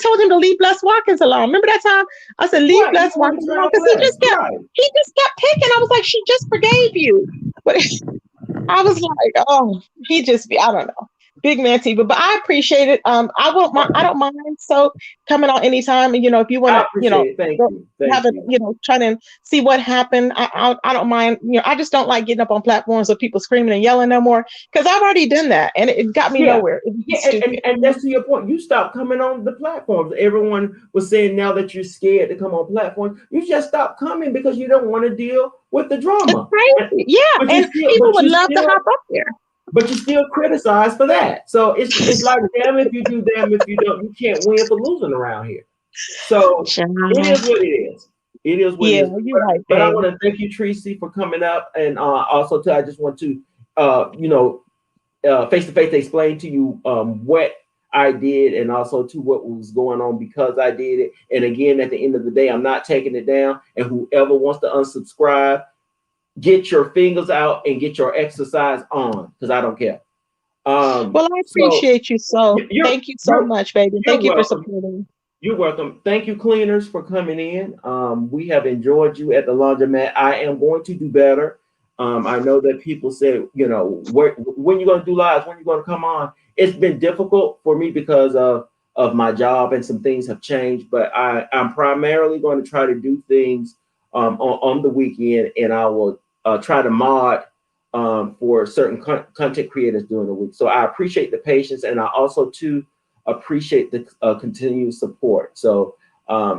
told him to leave Les Watkins alone. Remember that time I said, leave Les Watkins alone, because he just kept picking. I was like, she just forgave you. But I was like, oh, I don't know. Big man TV, but I appreciate it. I don't mind. So coming on anytime, if you want to, try to see what happened. I don't mind. I just don't like getting up on platforms with people screaming and yelling no more, because I've already done that and it got me nowhere. And that's to your point. You stopped coming on the platforms. Everyone was saying now that you're scared to come on platforms. You just stopped coming because you don't want to deal with the drama. It's crazy. And people would love to hop up there. But you still criticize for that. So it's like, damn if you do, damn if you don't. You can't win for losing around here. So it is what it is. It is what it is. You're right, but I want to thank you, Tracy, for coming up. And also, I just want to, face-to-face explain to you what I did, and also to what was going on because I did it. And again, at the end of the day, I'm not taking it down. And whoever wants to unsubscribe, get your fingers out and get your exercise on, because I don't care. Well, I appreciate you so. Thank you so much, baby. Thank you for supporting. You're welcome. Thank you, cleaners, for coming in. We have enjoyed you at the laundromat. I am going to do better. I know that people say, when you're going to do lives, when you're going to come on. It's been difficult for me because of my job, and some things have changed. But I'm primarily going to try to do things on the weekend, and I will try to mod for certain content creators during the week. So I appreciate the patience, and I also too appreciate the continued support. So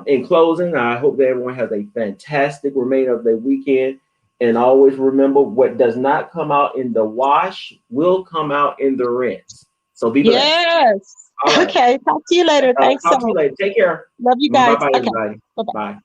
in closing, I hope that everyone has a fantastic remainder of their weekend, and always remember, what does not come out in the wash will come out in the rinse. So be blessed. Yes. Right. Okay. Talk to you later. Thanks. Talk to you later. Take care. Love you guys. Bye-bye, okay. everybody. Bye-bye. Bye.